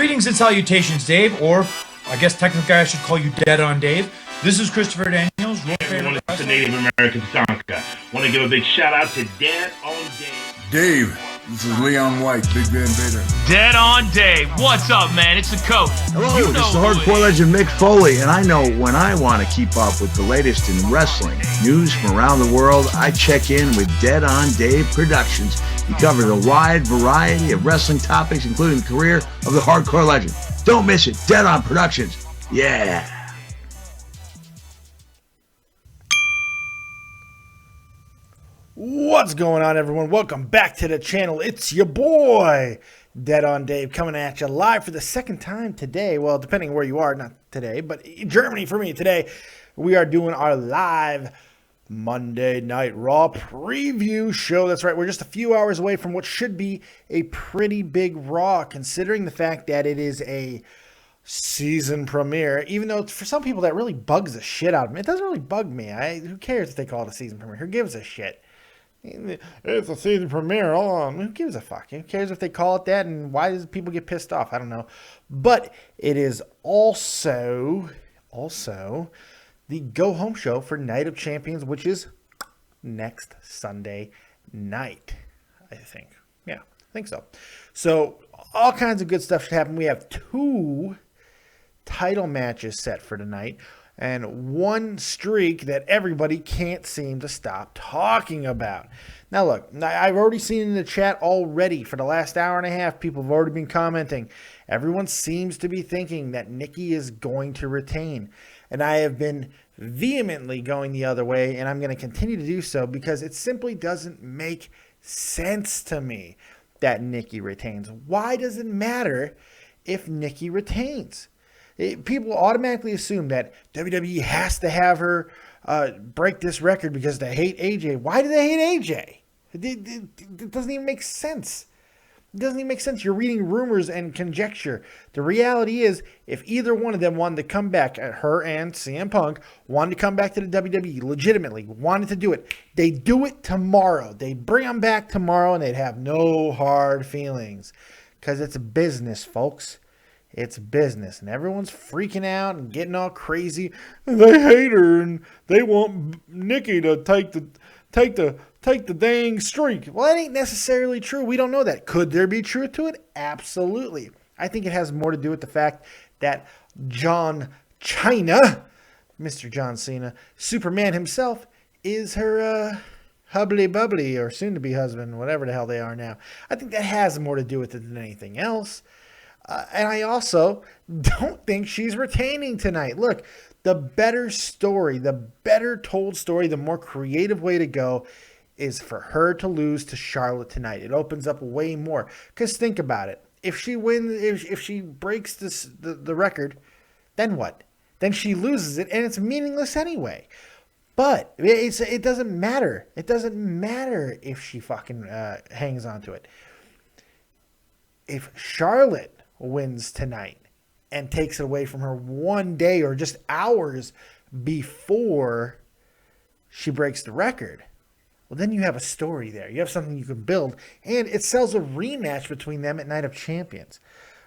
Greetings and salutations, Dave, or I guess technically I should call you Dead on Dave. This is Christopher Daniels. Hey everyone, it's the Native American Tonka. Want to give a big shout out to Dead on Dave. Dave, this is Leon White, Big Van Vader. Dead on Dave. What's up, man? It's the coach. Hello, this is the hardcore legend Mick Foley, and I know when I want to keep up with the latest in wrestling news from around the world, I check in with Dead on Dave Productions. He covers a wide variety of wrestling topics, including the career of the hardcore legend. Don't miss it. Dead on Productions. Yeah. What's going on, everyone? Welcome back to the channel. It's your boy, Dead on Dave, coming at you live for the second time today. Well, depending on where you are, not today, but Germany for me today. We are doing our live Monday Night Raw preview show. That's right, we're just a few hours away from what should be a pretty big Raw, considering the fact that it is a season premiere, even though for some people that really bugs the shit out of me. It doesn't really bug me. Who cares if they call it a season premiere? Who gives a shit? It's a season premiere. Who gives a fuck? Who cares if they call it that? And why does people get pissed off? I don't know. But it is also the go home show for Night of Champions, which is next Sunday night, I think. Yeah, I think so. So all kinds of good stuff should happen. We have 2 title matches set for tonight, and one streak that everybody can't seem to stop talking about. Now, look, I've already seen in the chat already for the last hour and a half, people have already been commenting. Everyone seems to be thinking that Nikki is going to retain. And I have been vehemently going the other way, and I'm going to continue to do so because it simply doesn't make sense to me that Nikki retains. Why does it matter if Nikki retains? People automatically assume that WWE has to have her break this record because they hate AJ. Why do they hate AJ? It doesn't even make sense. It doesn't even make sense. You're reading rumors and conjecture. The reality is, if either one of them wanted to come back, her and CM Punk wanted to come back to the WWE, legitimately wanted to do it, they do it tomorrow. They bring them back tomorrow and they'd have no hard feelings. Because it's business, folks. It's business, and everyone's freaking out and getting all crazy. They hate her, and they want Nikki to take the dang streak. Well, that ain't necessarily true. We don't know that. Could there be truth to it? Absolutely. I think it has more to do with the fact that John Cena, Mr. John Cena, Superman himself, is her hubbly bubbly or soon-to-be husband, whatever the hell they are now. I think that has more to do with it than anything else. And I also don't think she's retaining tonight. Look, the better story, the better told story, the more creative way to go is for her to lose to Charlotte tonight. It opens up way more. Because think about it. If she wins, if she breaks the record, then what? Then she loses it, and it's meaningless anyway. But it doesn't matter. It doesn't matter if she fucking hangs on to it. If Charlotte wins tonight and takes it away from her one day or just hours before she breaks the record, well, then you have a story there. You have something you can build, and it sells a rematch between them at Night of Champions.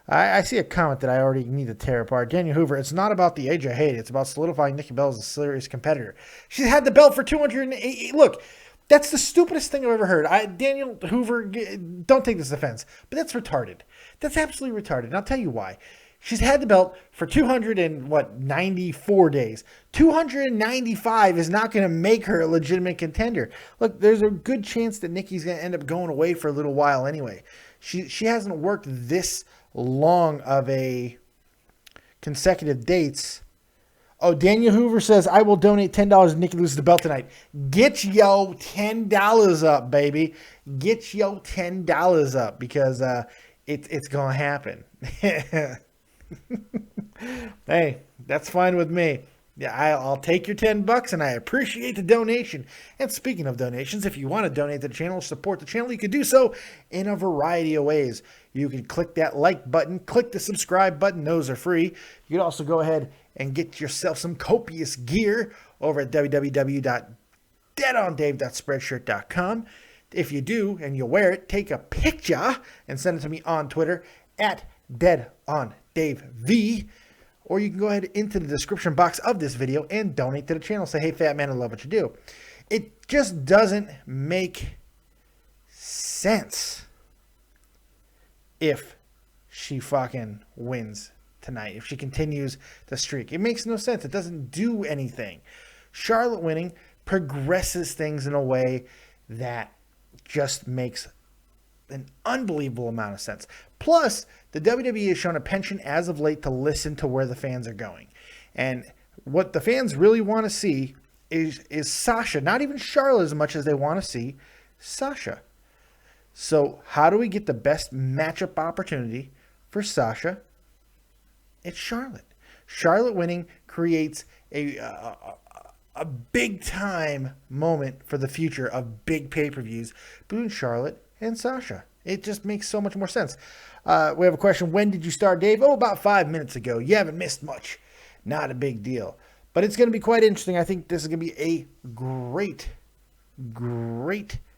I see a comment that I already need to tear apart. Daniel Hoover, it's not about the AJ hate. It's about solidifying Nikki Bella as a serious competitor. She's had the belt for 208. Look, that's the stupidest thing I've ever heard. Daniel Hoover, don't take this offense, but that's retarded. That's absolutely retarded. And I'll tell you why. She's had the belt for 94 days. 295 is not going to make her a legitimate contender. Look, there's a good chance that Nikki's going to end up going away for a little while anyway. She hasn't worked this long of a consecutive dates. Oh, Daniel Hoover says, I will donate $10 if Nikki loses the belt tonight. Get yo $10 up, baby. Get yo $10 up because it's going to happen. Hey, that's fine with me. Yeah, I'll take your $10 and I appreciate the donation. And speaking of donations, if you want to donate to the channel, support the channel, you can do so in a variety of ways. You can click that like button, click the subscribe button. Those are free. You can also go ahead and get yourself some copious gear over at www.deadondave.spreadshirt.com. If you do and you wear it, take a picture and send it to me on Twitter at Dead on Dave V. Or you can go ahead into the description box of this video and donate to the channel. Say, hey, fat man, I love what you do. It just doesn't make sense if she fucking wins tonight. If she continues the streak. It makes no sense. It doesn't do anything. Charlotte winning progresses things in a way that just makes an unbelievable amount of sense. Plus, the WWE has shown a penchant as of late to listen to where the fans are going. And what the fans really want to see is Sasha. Not even Charlotte as much as they want to see Sasha. So how do we get the best matchup opportunity for Sasha? It's Charlotte. Charlotte winning creates a big-time moment for the future of big pay-per-views between Charlotte and Sasha. It just makes so much more sense. We have a question. When did you start, Dave? Oh, about 5 minutes ago. You haven't missed much. Not a big deal. But it's going to be quite interesting. I think this is going to be a great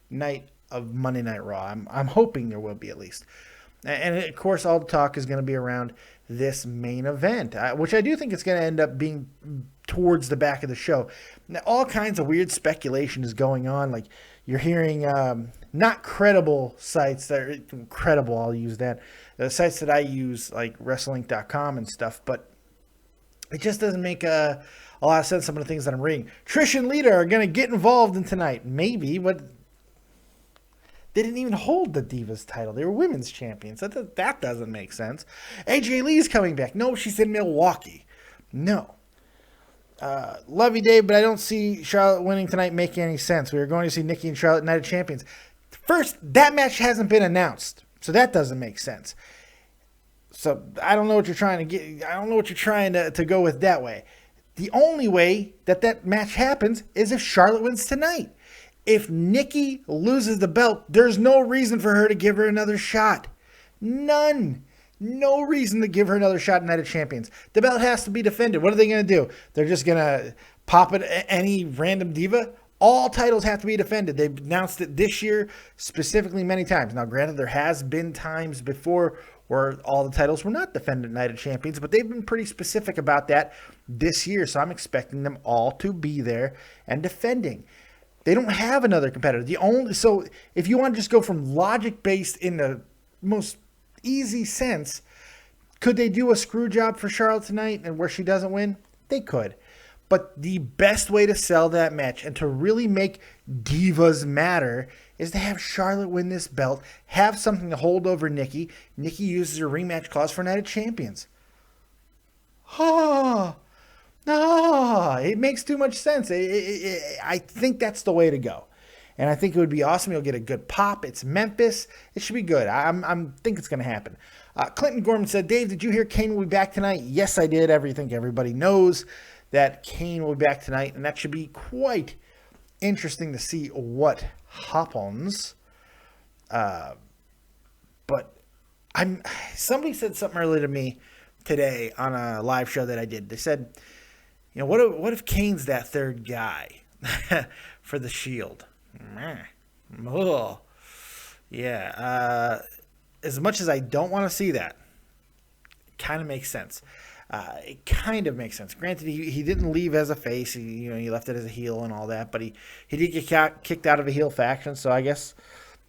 night of Monday Night Raw. I'm hoping there will be, at least. And, of course, all the talk is going to be around this main event, which I do think it's going to end up being towards the back of the show. Now, all kinds of weird speculation is going on. Like, you're hearing not credible sites that are credible, I'll use that. The sites that I use, like Wrestling.com and stuff, but it just doesn't make a lot of sense, some of the things that I'm reading. Trish and Lita are going to get involved in tonight. Maybe, but they didn't even hold the Divas title. They were women's champions. That doesn't make sense. AJ Lee's coming back. No, she's in Milwaukee. No. Love you, Dave, but I don't see Charlotte winning tonight making any sense. We were going to see Nikki and Charlotte Night of Champions. First, that match hasn't been announced, so that doesn't make sense. So I don't know what you're trying to get. I don't know what you're trying to go with that way. The only way that match happens is if Charlotte wins tonight. If Nikki loses the belt, there's no reason for her to give her another shot. None. No reason to give her another shot in Night of Champions. The belt has to be defended. What are they going to do? They're just going to pop it at any random diva? All titles have to be defended. They've announced it this year specifically many times. Now, granted, there has been times before where all the titles were not defended at Night of Champions, but they've been pretty specific about that this year, so I'm expecting them all to be there and defending. They don't have another competitor. So if you want to just go from logic-based in the most easy sense, could they do a screw job for Charlotte tonight and where she doesn't win? They could. But the best way to sell that match and to really make divas matter is to have Charlotte win this belt, have something to hold over Nikki. Nikki uses her rematch clause for Night of Champions. It makes too much sense. I think that's the way to go. And I think it would be awesome. You'll get a good pop. It's Memphis. It should be good. I think it's going to happen. Clinton Gorman said, Dave, did you hear Kane will be back tonight? Yes, I did. I think everybody knows that Kane will be back tonight. And that should be quite interesting to see what happens. But somebody said something earlier to me today on a live show that I did. They said, you know, what if Kane's that third guy for the Shield? Oh, yeah. As much as I don't want to see that, it kind of makes sense. It kind of makes sense. Granted, he didn't leave as a face. He left it as a heel and all that. But he did get kicked out of a heel faction. So I guess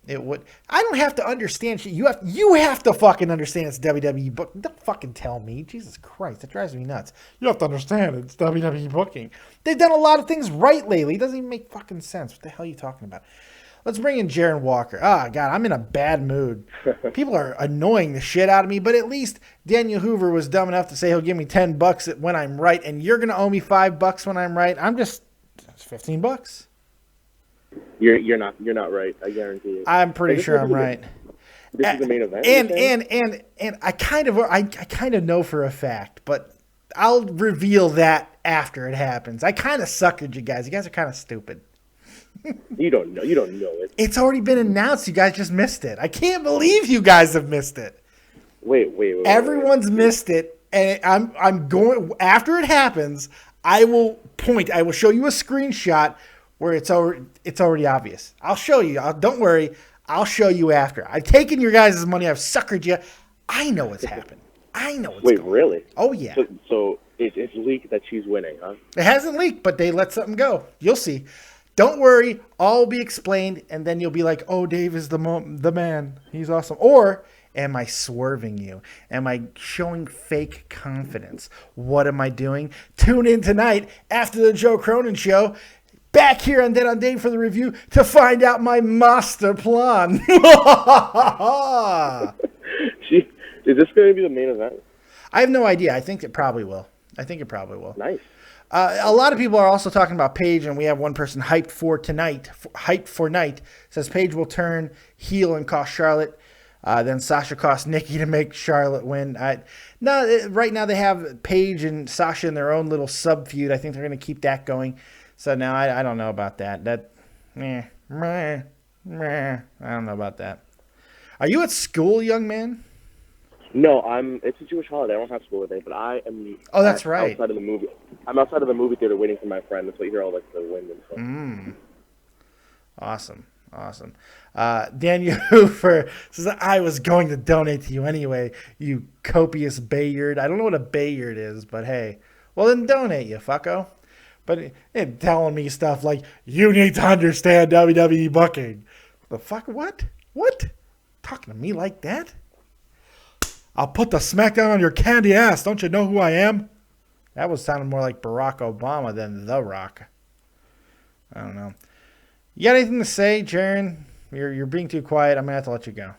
it would. I don't have to understand shit. You have to fucking understand it's WWE book. Don't fucking tell me. Jesus Christ, that drives me nuts. You have to understand it's WWE booking. They've done a lot of things right lately. It doesn't even make fucking sense. What the hell are you talking about? Let's bring in Jaron Walker. God, I'm in a bad mood. People are annoying the shit out of me, but at least Daniel Hoover was dumb enough to say he'll give me $10 when I'm right, and you're going to owe me $5 when I'm right. It's $15. You're not right. I guarantee you. I'm pretty sure I'm right. This is the main event. And I kind of know for a fact, but I'll reveal that after it happens. I kind of suckered you guys. You guys are kind of stupid. You don't know it. It's already been announced. You guys just missed it. I can't believe you guys have missed it. Wait. Everyone's missed it, and I'm going after it happens. I will show you a screenshot where it's already obvious. I'll show you. Don't worry. I'll show you after. I've taken your guys' money. I've suckered you. I know what's happened. I know what's Wait, going really? Oh, yeah. So it's leaked that she's winning, huh? It hasn't leaked, but they let something go. You'll see. Don't worry. All will be explained, and then you'll be like, oh, Dave is the man. He's awesome. Or am I swerving you? Am I showing fake confidence? What am I doing? Tune in tonight after the Joe Cronin show. Back here on Dead on Dave for the review to find out my master plan. Is this going to be the main event? I have no idea. I think it probably will. Nice. A lot of people are also talking about Paige, and we have one person hyped for tonight. Hyped for night says Paige will turn heel and cost Charlotte. Then Sasha costs Nikki to make Charlotte win. Right now they have Paige and Sasha in their own little sub feud. I think they're going to keep that going. So now I don't know about that. I don't know about that. Are you at school, young man? No, it's a Jewish holiday. I don't have school today, but I am. Oh, that's right. Outside of the movie. I'm outside of the movie theater waiting for my friend. That's why you hear all like the wind and stuff. Awesome. Daniel Hoover says, I was going to donate to you anyway, you copious Bayard. I don't know what a Bayard is, but hey. Well, then donate, you fucko. But telling me stuff like, you need to understand WWE booking. The fuck? What? Talking to me like that? I'll put the smackdown on your candy ass. Don't you know who I am? That was sounding more like Barack Obama than The Rock. I don't know. You got anything to say, Jaron? You're being too quiet. I'm going to have to let you go.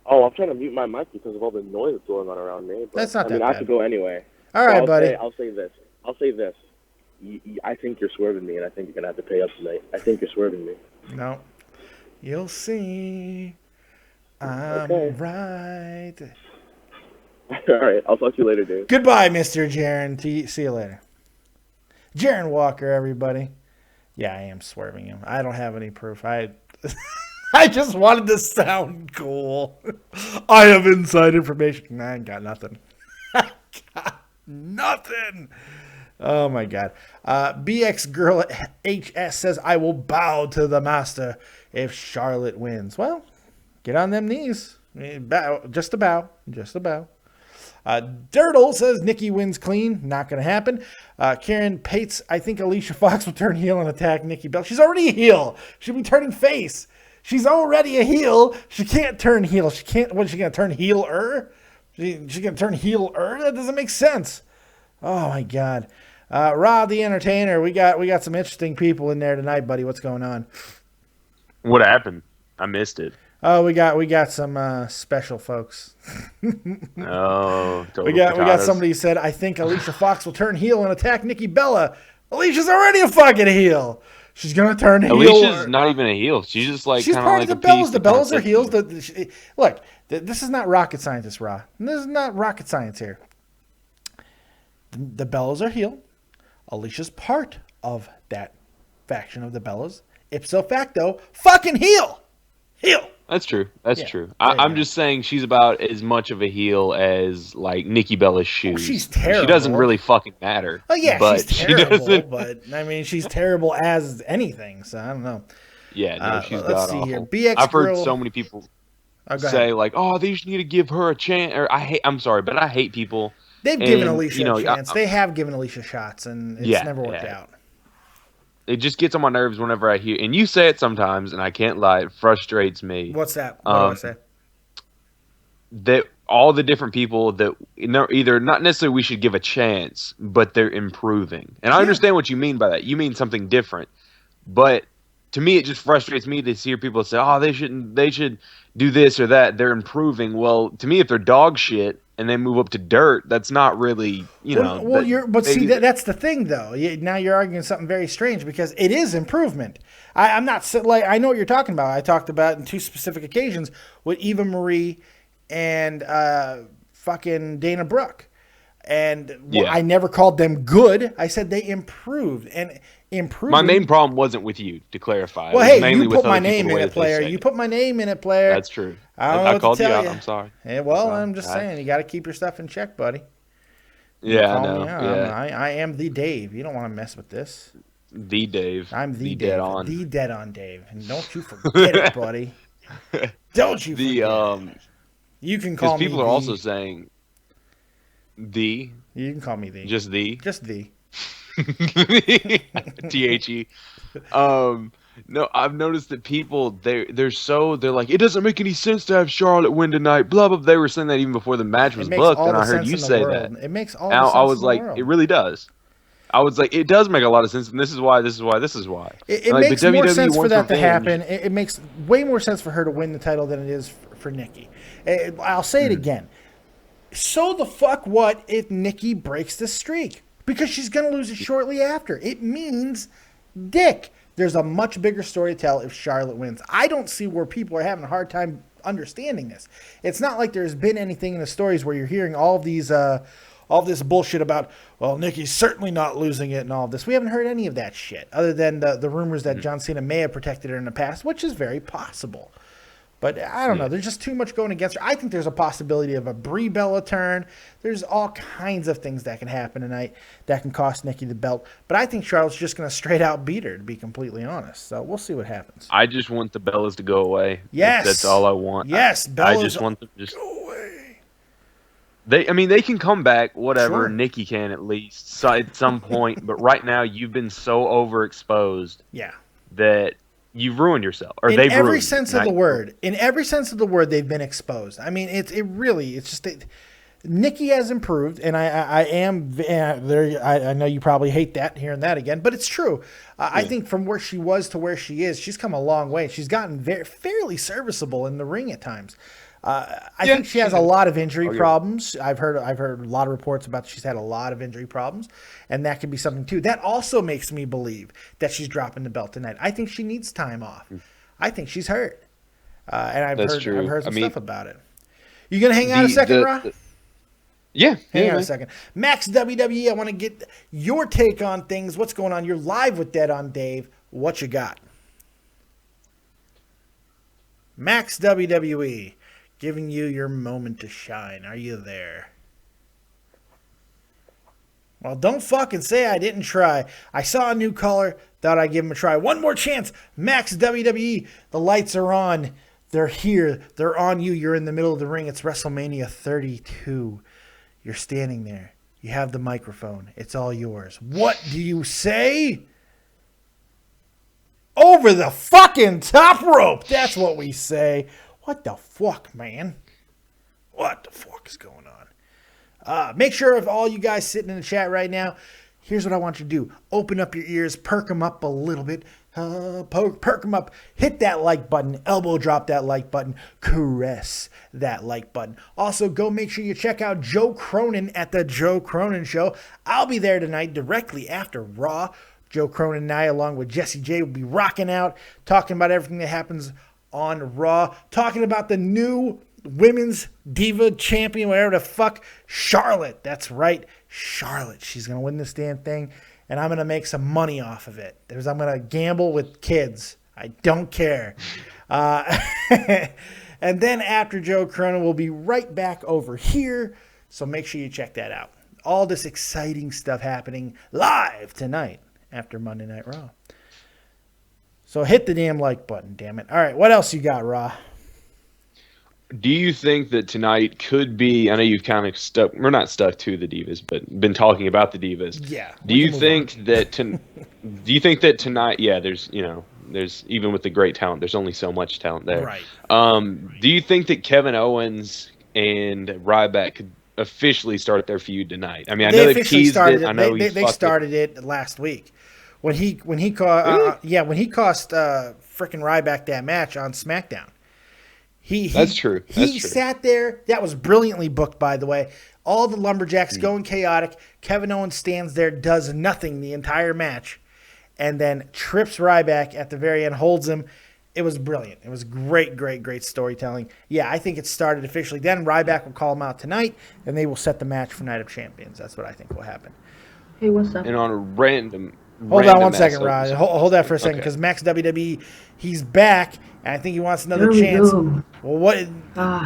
Oh, I'm trying to mute my mic because of all the noise going on around me. But, That's not that bad. I have to go anyway. All right, buddy. I'll say this. I think you're swerving me, and I think you're going to have to pay up tonight. I think you're swerving me. No. You'll see. I'm right. All right. I'll talk to you later, Dave. Goodbye, Mr. Jaron. See you later. Jaron Walker, everybody. Yeah, I am swerving him. I don't have any proof. I just wanted to sound cool. I have inside information. I ain't got nothing. Nothing. Oh, my God. BX Girl HS says, I will bow to the master if Charlotte wins. Well, get on them knees. Just a bow. Dirtle says Nikki wins clean. Not going to happen. Karen Pates, I think Alicia Fox will turn heel and attack Nikki Bella. She's already a heel. She'll be turning face. She's already a heel. She can't turn heel. She can't. What is she going to turn heel-er? She's going to turn heel-er? That doesn't make sense. Oh, my God. Rod the Entertainer, we got some interesting people in there tonight, buddy. What's going on? What happened? I missed it. Oh, we got some special folks. Oh, we got somebody who said, I think Alicia Fox will turn heel and attack Nikki Bella. Alicia's already a fucking heel. She's gonna turn heel. Alicia's not even a heel. She's just like she's kind part of of like the Bellas. The Bellas are heels. heel. Look, this is not rocket science, Ra. This is not rocket science here. The Bellas are heel. Alicia's part of that faction of the Bellas. Ipso facto, fucking heel. That's true. That's true. I'm just saying she's about as much of a heel as like Nikki Bella's shoes. Oh, she's terrible. She doesn't really fucking matter. Oh yeah, but she's terrible. But I mean, she's terrible as anything. So I don't know. Yeah, no, she's let's see god here. awful. BX I've heard Girl- so many people go say ahead. like, "Oh, they just need to give her a chance." Or I'm sorry, but I hate people. They've given Alicia a chance. They have given Alicia shots, and it's never worked out. It just gets on my nerves whenever I hear, and you say it sometimes, and I can't lie, it frustrates me. What's that? What do I say? That all the different people that either not necessarily we should give a chance, but they're improving. And I understand what you mean by that. You mean something different, but to me, it just frustrates me to hear people say, "Oh, they should do this or that." They're improving. Well, to me, if they're dog shit and they move up to dirt, that's not really, that's the thing, though. Now you're arguing something very strange because it is improvement. I'm not like I know what you're talking about. I talked about in two specific occasions with Eva Marie and fucking Dana Brooke. And I never called them good. I said they improved and improved. My main problem wasn't with you, to clarify. Well, hey, you put my name in it, player. You put my name in it, player. That's true. I called you out. I'm sorry. Hey, well, I'm just saying you got to keep your stuff in check, buddy. Yeah, I know. I am the Dave. You don't want to mess with this. The Dave. I'm the Dave. Dead on. The dead on Dave. And don't you forget it, buddy. Don't you forget it. You can call me people are also saying the. You can call me the. Just the. Just the. THE. No, I've noticed that people they're like, it doesn't make any sense to have Charlotte win tonight. Blah blah. They were saying that even before the match was booked, and I heard you say that. It makes all the and sense I was in like, the world. it really does. I was like, it does make a lot of sense, and this is why. It like, makes more WWE sense for wants that to revenge. happen. It makes way more sense for her to win the title than it is for Nikki. I'll say it again. So the fuck what if Nikki breaks the streak? Because she's going to lose it shortly after. It means dick. There's a much bigger story to tell if Charlotte wins. I don't see where people are having a hard time understanding this. It's not like there's been anything in the stories where you're hearing all this bullshit about, well, Nikki's certainly not losing it and all of this. We haven't heard any of that shit, other than the rumors that John Cena may have protected her in the past, which is very possible. But I don't know. There's just too much going against her. I think there's a possibility of a Brie Bella turn. There's all kinds of things that can happen tonight that can cost Nikki the belt. But I think Charlotte's just going to straight out beat her, to be completely honest. So we'll see what happens. I just want the Bellas to go away. Yes. That's all I want. Yes, I Bellas just want them to just go away. They can come back, whatever. Sure. Nikki can at least at some point. But right now, you've been so overexposed that you've ruined yourself. Or In they've every ruined sense you. of the word. In every sense of the word, they've been exposed. I mean, it's just Nikki has improved, and I am there. I know you probably hate that, hearing that again, but it's true. I think from where she was to where she is, she's come a long way. She's gotten fairly serviceable in the ring at times. I think she has a lot of injury problems. I've heard a lot of reports about she's had a lot of injury problems, and that could be something too. That also makes me believe that she's dropping the belt tonight. I think she needs time off. I think she's hurt, and I've heard some stuff about it. You gonna hang out a second, Ra? Hang on a second. Max WWE, I want to get your take on things. What's going on? You're live with Dead on Dave. What you got? Max WWE. Giving you your moment to shine. Are you there? Well, don't fucking say I didn't try. I saw a new caller. Thought I'd give him a try. One more chance. Max WWE. The lights are on. They're here. They're on you. You're in the middle of the ring. It's WrestleMania 32. You're standing there. You have the microphone. It's all yours. What do you say? Over the fucking top rope. That's what we say. What the fuck, man? What the fuck is going on? Make sure if all you guys sitting in the chat right now, here's what I want you to do. Open up your ears, perk them up a little bit. Perk them up. Hit that like button. Elbow drop that like button. Caress that like button. Also, go make sure you check out Joe Cronin at the Joe Cronin Show. I'll be there tonight directly after Raw. Joe Cronin and I, along with Jesse J, will be rocking out, talking about everything that happens on Raw, talking about the new women's Diva champion, whatever the fuck, Charlotte. That's right, Charlotte. She's going to win this damn thing, and I'm going to make some money off of it. I'm going to gamble with kids. I don't care. And then after Joe Cronin, we'll be right back over here, so make sure you check that out. All this exciting stuff happening live tonight after Monday Night Raw. So hit the damn like button, damn it. All right, what else you got, Raw? Do you think that tonight could be, I know you've kind of stuck, we're not stuck to the Divas, but been talking about the Divas. Yeah. Do you think that tonight, there's even with the great talent, there's only so much talent there. Right. Do you think that Kevin Owens and Ryback could officially start their feud tonight? I mean, I know they've teased it. I know they started it last week. When he cost frickin' Ryback that match on SmackDown. That's true. He sat there. That was brilliantly booked, by the way. All the lumberjacks going chaotic. Kevin Owens stands there, does nothing the entire match, and then trips Ryback at the very end, holds him. It was brilliant. It was great, great, great storytelling. Yeah, I think it started officially. Then Ryback will call him out tonight, and they will set the match for Night of Champions. That's what I think will happen. Hey, what's up? And on a random Hold on one second, Rod. Hold that for a second, because Max WWE, he's back, and I think he wants another chance. Go. Well, what?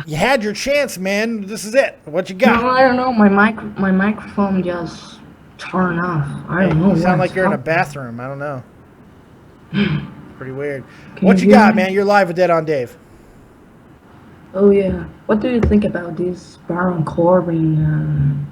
You had your chance, man. This is it. What you got? No, I don't know. My microphone just turned off. I don't know. You sound like you're in a bathroom. I don't know. Pretty weird. What you got, man? You're live with Dead on Dave. Oh yeah. What do you think about this Baron Corbin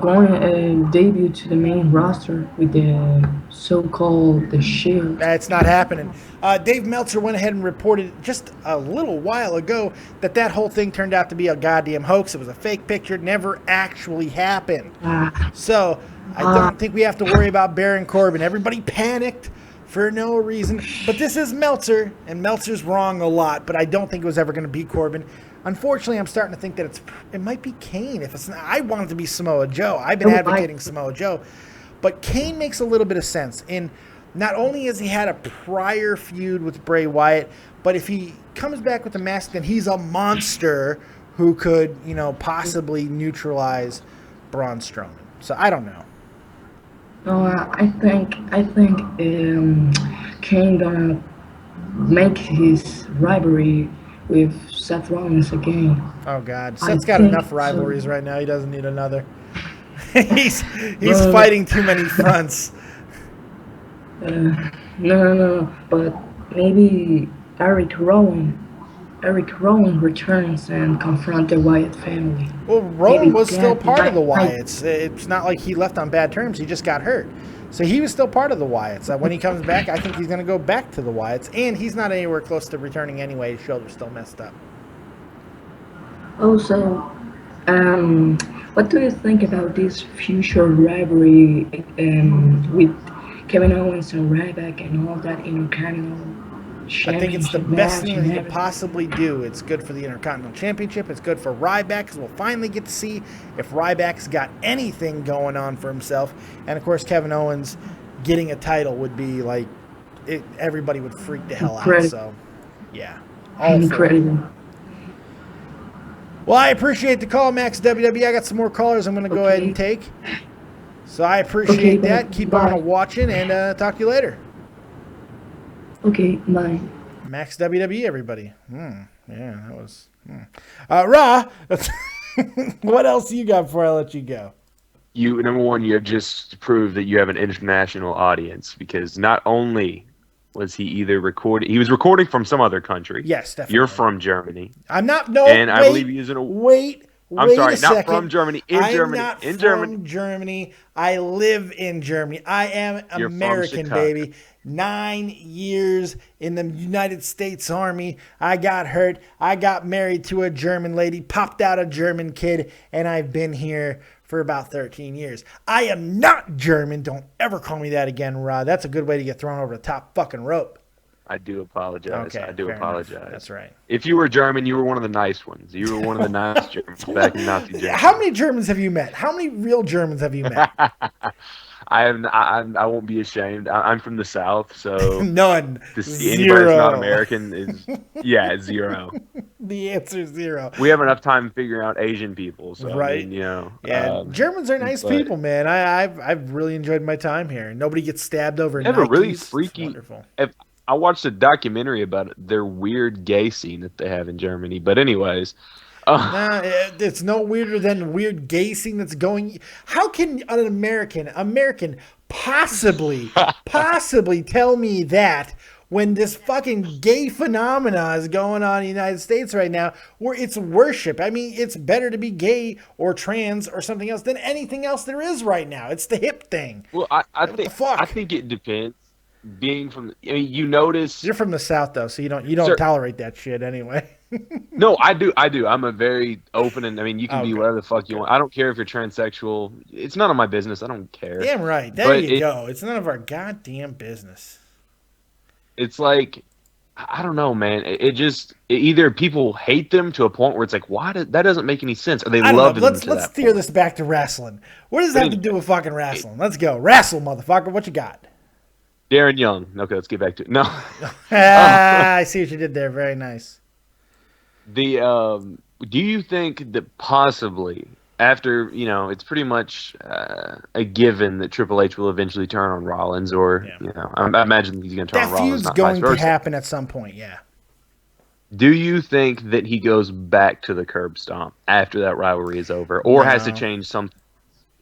going debut to the main roster with the so-called the Shield? That's not happening. Dave Meltzer went ahead and reported just a little while ago that whole thing turned out to be a goddamn hoax. It was a fake picture, never actually happened. So I don't think we have to worry about Baron Corbin. Everybody panicked for no reason. But this is Meltzer, and Meltzer's wrong a lot, but I don't think it was ever going to be Corbin. Unfortunately, I'm starting to think that it might be Kane. If it's not, I want it to be Samoa Joe. I've been advocating Samoa Joe. But Kane makes a little bit of sense. And not only has he had a prior feud with Bray Wyatt, but if he comes back with the mask, then he's a monster who could, possibly neutralize Braun Strowman. So I don't know. No, I think Kane gonna make his rivalry with Seth Rollins again. Oh God, Seth's got enough rivalries right now. He doesn't need another. he's fighting too many fronts. No, but maybe Eric Rowan returns and confront the Wyatt family. Well, Rowan was still part of the Wyatts. It's not like he left on bad terms. He just got hurt. So he was still part of the Wyatts. When he comes back, I think he's going to go back to the Wyatts. And he's not anywhere close to returning anyway. His shoulder's still messed up. Also, what do you think about this future rivalry with Kevin Owens and Ryback and all that Intercontinental? I think it's the best thing that he could possibly do. It's good for the Intercontinental Championship. It's good for Ryback because we'll finally get to see if Ryback's got anything going on for himself. And, of course, Kevin Owens getting a title would be like everybody would freak the hell out. So, yeah. Incredible. Well, I appreciate the call, Max WWE. I got some more callers I'm going to go ahead and take. So I appreciate that. Keep on watching and talk to you later. Okay, bye. Max WWE, everybody. Yeah, that was... Raw, what else you got before I let you go? Number one, you have just proved that you have an international audience, because not only was he either recording... He was recording from some other country. Yes, definitely. You're from Germany. I'm not... No, and I believe he's in a... I'm sorry, not from Germany. I'm not from Germany. I live in Germany. I am American, baby. 9 years in the United States Army. I got hurt. I got married to a German lady, popped out a German kid, and I've been here for about 13 years. I am not German. Don't ever call me that again, Rod. That's a good way to get thrown over the top fucking rope. I do apologize. Okay, I do apologize. Enough. That's right. If you were German, you were one of the nice ones. You were one of the nice Germans back in Nazi Germany. How many Germans have you met? How many real Germans have you met? I won't be ashamed. I'm from the South, so none. To see anybody that's not American is zero. The answer is zero. We have enough time figuring out Asian people, so right. I mean, Yeah, Germans are nice people, man. I've really enjoyed my time here. Nobody gets stabbed over. They have a really freaky. Wonderful. I watched a documentary about their weird gay scene that they have in Germany. But anyways. Nah, it's no weirder than weird gay scene that's going. How can an American possibly tell me that when this fucking gay phenomena is going on in the United States right now, where it's worship? I mean, it's better to be gay or trans or something else than anything else there is right now. It's the hip thing. Well, I think it depends. Being from, you notice you're from the South though, so you don't tolerate that shit anyway. No, I do. I'm a very open, and you can be whatever the fuck you want. I don't care if you're transsexual. It's none of my business. I don't care. Damn right. There you go. It's none of our goddamn business. It's like, I don't know, man. Either people hate them to a point where it's like, that doesn't make any sense, or they love them. Let's steer this back to wrestling. What does that have to do with fucking wrestling? Let's go. Wrestle, motherfucker. What you got? Darren Young. Okay, let's get back to it. No. I see what you did there. Very nice. Do you think that possibly after, it's pretty much a given that Triple H will eventually turn on Rollins, or, I imagine he's going to turn on Rollins. That feud's going to happen at some point, yeah. Do you think that he goes back to the curb stomp after that rivalry is over, or has to change something?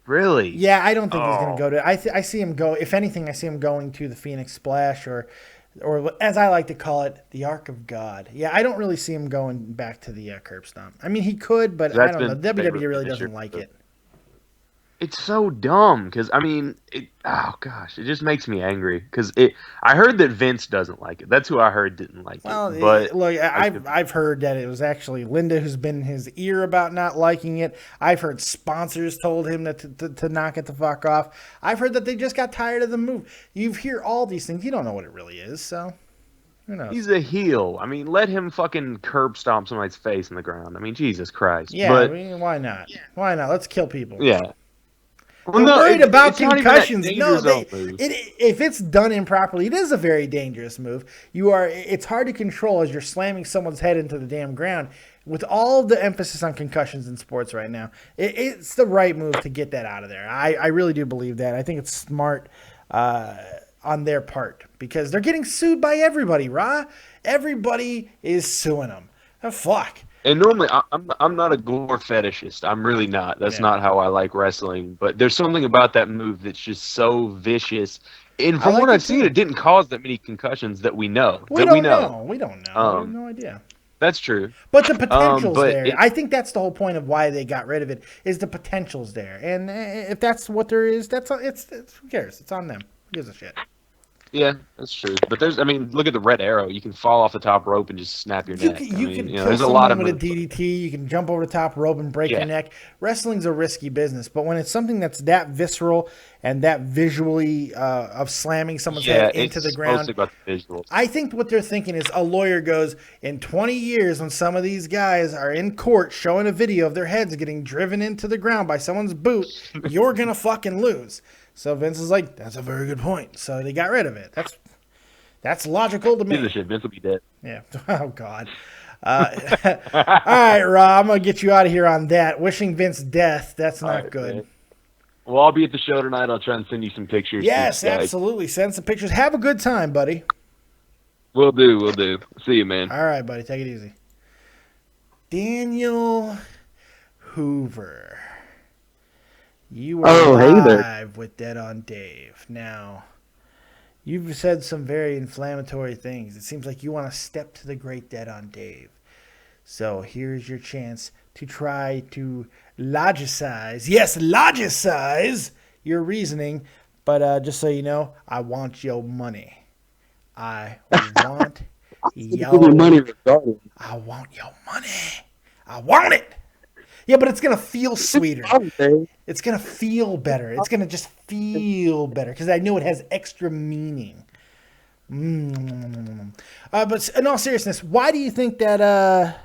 Really? Yeah, I don't think he's going to go to. I see him go. If anything, I see him going to the Phoenix Splash or or as I like to call it, the Ark of God. Yeah, I don't really see him going back to the curb stomp. I mean, he could, but I don't know. WWE really doesn't like it. It's so dumb because I mean, oh gosh, it just makes me angry because I heard that Vince doesn't like it. That's who I heard didn't like it. But look, I've heard that it was actually Linda who's been in his ear about not liking it. I've heard sponsors told him that to knock it the fuck off. I've heard that they just got tired of the move. You hear all these things. You don't know what it really is, so who knows? He's a heel. I mean, let him fucking curb stomp somebody's face in the ground. I mean, Jesus Christ. Yeah, but, I mean, why not? Yeah. Why not? Let's kill people. Yeah. They're worried about concussions. No, if it's done improperly, it is a very dangerous move. It's hard to control as you're slamming someone's head into the damn ground. With all the emphasis on concussions in sports right now, it's the right move to get that out of there. I really do believe that. I think it's smart on their part because they're getting sued by everybody, Ra. Everybody is suing them. Oh, fuck. And normally, I'm not a gore fetishist. I'm really not. That's not how I like wrestling. But there's something about that move that's just so vicious. And from what I've seen, it didn't cause that many concussions that we know. We don't know. We have no idea. That's true. But the potential's there. I think that's the whole point of why they got rid of it, is the potential's there. And if that's what there is, it's who cares? It's on them. Who gives a shit? Yeah, that's true. But look at the red arrow. You can fall off the top rope and just snap your neck. You can there's a lot of with a DDT. You can jump over the top rope and break your neck. Wrestling's a risky business, but when it's something that's that visceral and that visually of slamming someone's head into the ground, mostly about the visuals. I think what they're thinking is a lawyer goes, in 20 years when some of these guys are in court showing a video of their heads getting driven into the ground by someone's boot, you're gonna fucking lose. So Vince is like, that's a very good point. So they got rid of it. That's logical to me. Vince will be dead. Yeah. Oh, God. All right, Rob, I'm going to get you out of here on that. Wishing Vince death, that's not good. Man. Well, I'll be at the show tonight. I'll try and send you some pictures. Yes, absolutely. Send some pictures. Have a good time, buddy. Will do. See you, man. All right, buddy. Take it easy. Daniel Hoover. You are live with Dead on Dave. Now, you've said some very inflammatory things. It seems like you want to step to the great Dead on Dave. So here's your chance to try to logicize your reasoning. But just so you know, I want your money. I want your money. I want your money. I want it. Yeah, but it's going to feel sweeter. It's going to feel better. It's going to just feel better because I know it has extra meaning. But in all seriousness, why do you think that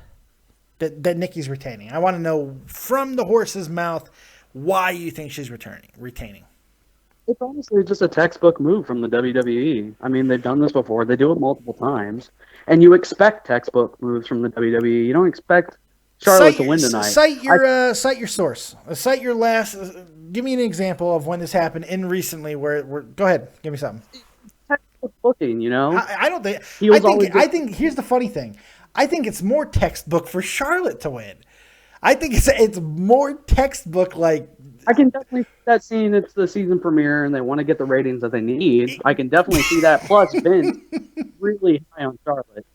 Nikki's retaining? I want to know from the horse's mouth why you think she's retaining. It's honestly just a textbook move from the WWE. I mean, they've done this before. They do it multiple times. And you expect textbook moves from the WWE. You don't expect Charlotte to win tonight. Cite your source. Cite your last. Give me an example of when this happened recently. Go ahead. Give me something. Textbook booking, you know. I don't think. I think here's the funny thing. I think it's more textbook for Charlotte to win. I think it's more textbook like. I can definitely see that scene. It's the season premiere, and they want to get the ratings that they need. I can definitely see that. Plus, Vince really high on Charlotte.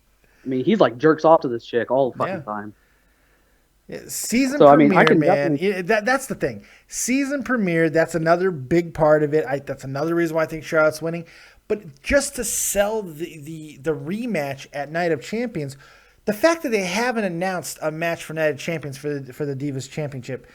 I mean, he's like jerks off to this chick all the fucking time. Season premiere, man. That's the thing. Season premiere, that's another big part of it. That's another reason why I think Charlotte's winning. But just to sell the rematch at Night of Champions, the fact that they haven't announced a match for Night of Champions for the Divas Championship,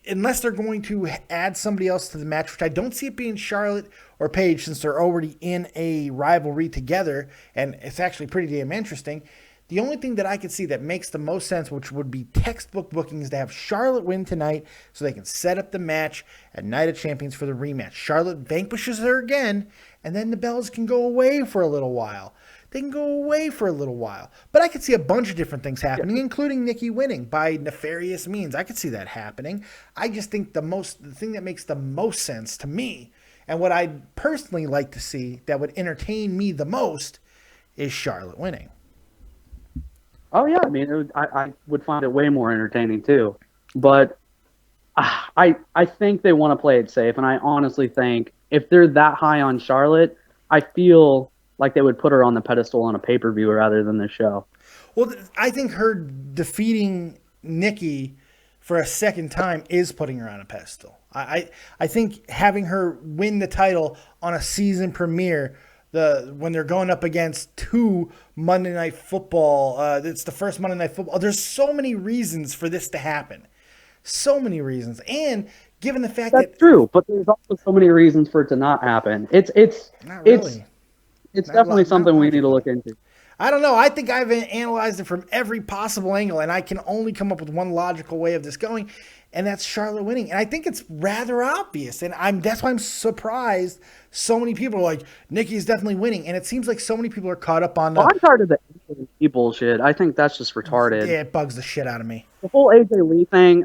unless they're going to add somebody else to the match, which I don't see it being Charlotte or Paige since they're already in a rivalry together, and it's actually pretty damn interesting. The only thing that I could see that makes the most sense, which would be textbook bookings, to have Charlotte win tonight so they can set up the match at Night of Champions for the rematch. Charlotte vanquishes her again, and then the bells can go away for a little while. But I could see a bunch of different things happening, including Nikki winning by nefarious means. I could see that happening. I just think the thing that makes the most sense to me, and what I'd personally like to see that would entertain me the most, is Charlotte winning. Oh, yeah. I mean, I would find it way more entertaining, too. But I think they want to play it safe. And I honestly think if they're that high on Charlotte, I feel like they would put her on the pedestal on a pay-per-view rather than the show. Well, I think her defeating Nikki for a second time is putting her on a pedestal. I think having her win the title on a season premiere, when they're going up against two Monday Night Football, it's the first Monday Night Football. There's so many reasons for this to happen. So many reasons. And given the fact That's true, but there's also so many reasons for it to not happen. It's not really. It's definitely something we need to look into. I don't know. I think I've analyzed it from every possible angle, and I can only come up with one logical way of this going, and that's Charlotte winning. And I think it's rather obvious, and that's why I'm surprised so many people are like, Nikki's definitely winning, and it seems like so many people are caught up on the... Well, I'm tired of the AJ Lee bullshit. I think that's just retarded. Yeah, it bugs the shit out of me. The whole AJ Lee thing,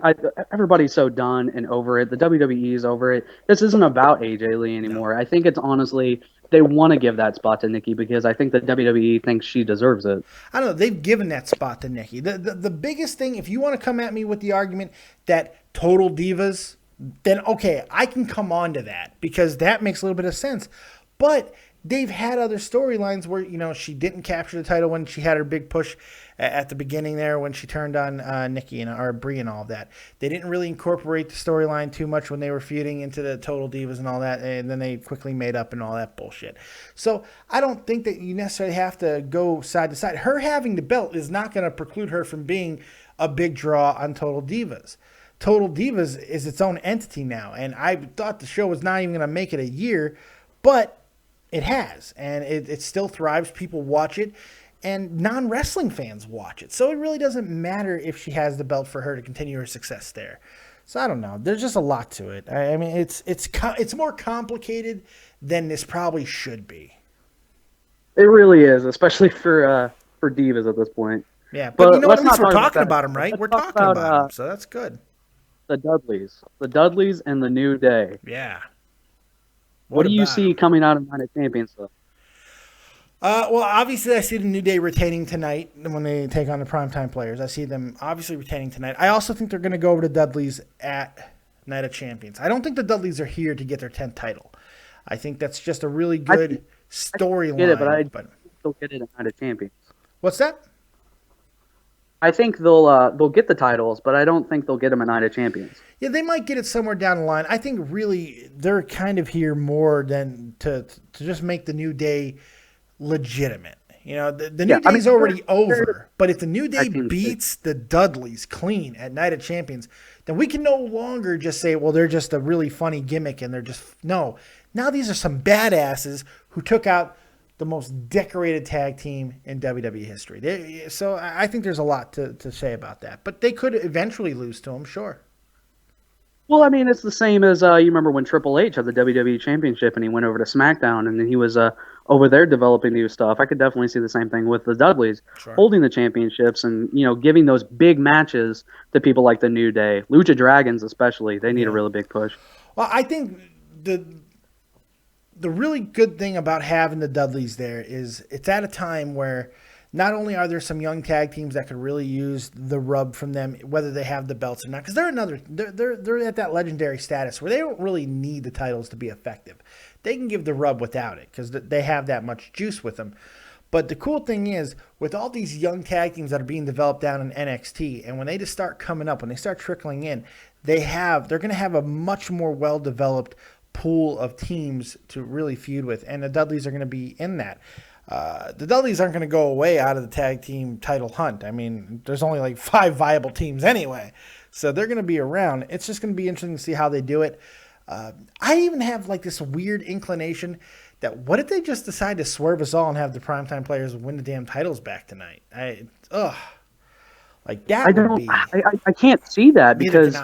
everybody's so done and over it. The WWE is over it. This isn't about AJ Lee anymore. No. I think it's honestly... They want to give that spot to Nikki because I think the WWE thinks she deserves it. I don't know. They've given that spot to Nikki. The biggest thing, if you want to come at me with the argument that Total Divas, then okay, I can come on to that because that makes a little bit of sense. But they've had other storylines where, she didn't capture the title when she had her big push at the beginning there when she turned on Nikki or Brie and all of that. They didn't really incorporate the storyline too much when they were feuding into the Total Divas and all that, and then they quickly made up and all that bullshit. So I don't think that you necessarily have to go side to side. Her having the belt is not going to preclude her from being a big draw on Total Divas. Total Divas is its own entity now, and I thought the show was not even going to make it a year, but it has, and it still thrives. People watch it. And non-wrestling fans watch it. So it really doesn't matter if she has the belt for her to continue her success there. So I don't know. There's just a lot to it. I mean, it's more complicated than this probably should be. It really is, especially for Divas at this point. Yeah, but at least we're talking about them, right? We're talking about them, so that's good. The Dudleys and the New Day. Yeah. What do you see coming out of Night of Champions, though? Well, obviously, I see the New Day retaining tonight when they take on the Primetime Players. I see them obviously retaining tonight. I also think they're going to go over to Dudley's at Night of Champions. I don't think the Dudleys are here to get their 10th title. I think that's just a really good storyline. Get it, but I think they'll get it at Night of Champions. What's that? I think they'll get the titles, but I don't think they'll get them at Night of Champions. Yeah, they might get it somewhere down the line. I think really they're kind of here more than to just make the New Day legitimate. The New Day's already over, but if the New Day beats the Dudleys clean at Night of Champions, then we can no longer just say, well, they're just a really funny gimmick and they're just... No. Now these are some badasses who took out the most decorated tag team in WWE history. So I think there's a lot to say about that. But they could eventually lose to them, sure. Well, I mean, it's the same as you remember when Triple H had the WWE Championship and he went over to SmackDown and then he was over there developing new stuff. I could definitely see the same thing with the Dudleys holding the championships and giving those big matches to people like the New Day, Lucha Dragons especially. They need a really big push. Well, I think the really good thing about having the Dudleys there is it's at a time where not only are there some young tag teams that could really use the rub from them, whether they have the belts or not, because they're at that legendary status where they don't really need the titles to be effective. They can give the rub without it because they have that much juice with them. But the cool thing is, with all these young tag teams that are being developed down in NXT, and when they just start coming up, when they start trickling in, they're going to have a much more well-developed pool of teams to really feud with, and the Dudleys are going to be in that. The Dudleys aren't going to go away out of the tag team title hunt. I mean, there's only like 5 viable teams anyway, so they're going to be around. It's just going to be interesting to see how they do it. I even have like this weird inclination that what if they just decide to swerve us all and have the Primetime Players win the damn titles back tonight? Like that. I can't see that because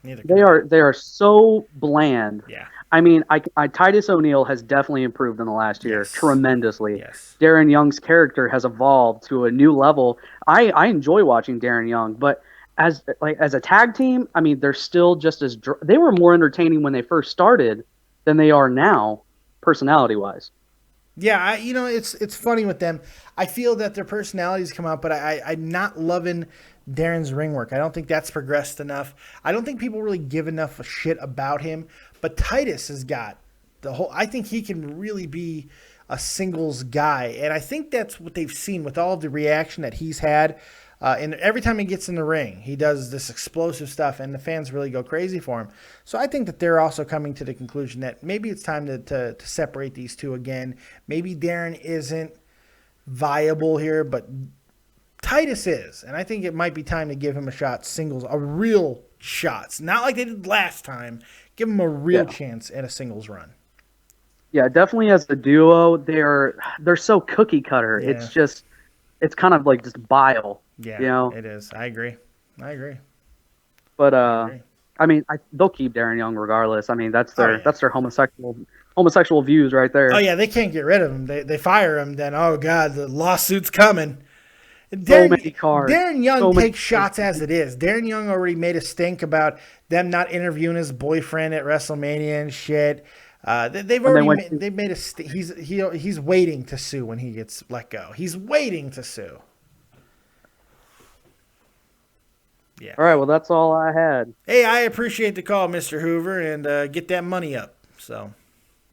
they are so bland. Yeah. I mean, Titus O'Neil has definitely improved in the last year tremendously. Yes. Darren Young's character has evolved to a new level. I enjoy watching Darren Young, but as a tag team, I mean, they're still just as they were more entertaining when they first started than they are now, personality-wise. Yeah, it's funny with them. I feel that their personalities come out, but I'm not loving Darren's ring work. I don't think that's progressed enough. I don't think people really give enough shit about him. But Titus has got the whole. I think he can really be a singles guy. And I think that's what they've seen with all of the reaction that he's had. And every time he gets in the ring, he does this explosive stuff, and the fans really go crazy for him. So I think that they're also coming to the conclusion that maybe it's time to separate these two again. Maybe Darren isn't viable here, but Titus is. And I think it might be time to give him a shot, singles, a real shot. Not like they did last time. Give him a real chance at a singles run. Yeah, definitely as a duo, they're so cookie cutter. Yeah. It's kind of like just bile. Yeah, you know? It is. I agree. But I mean, they'll keep Darren Young regardless. I mean, that's their homosexual views right there. Oh yeah, they can't get rid of him. They fire him. Then oh god, the lawsuit's coming. So many cards. Darren Young takes shots as it is. Darren Young already made a stink about them not interviewing his boyfriend at WrestleMania and shit. They've made a he's waiting to sue when he gets let go. He's waiting to sue. Yeah. All right. Well, that's all I had. Hey, I appreciate the call, Mr. Hoover, and get that money up. So.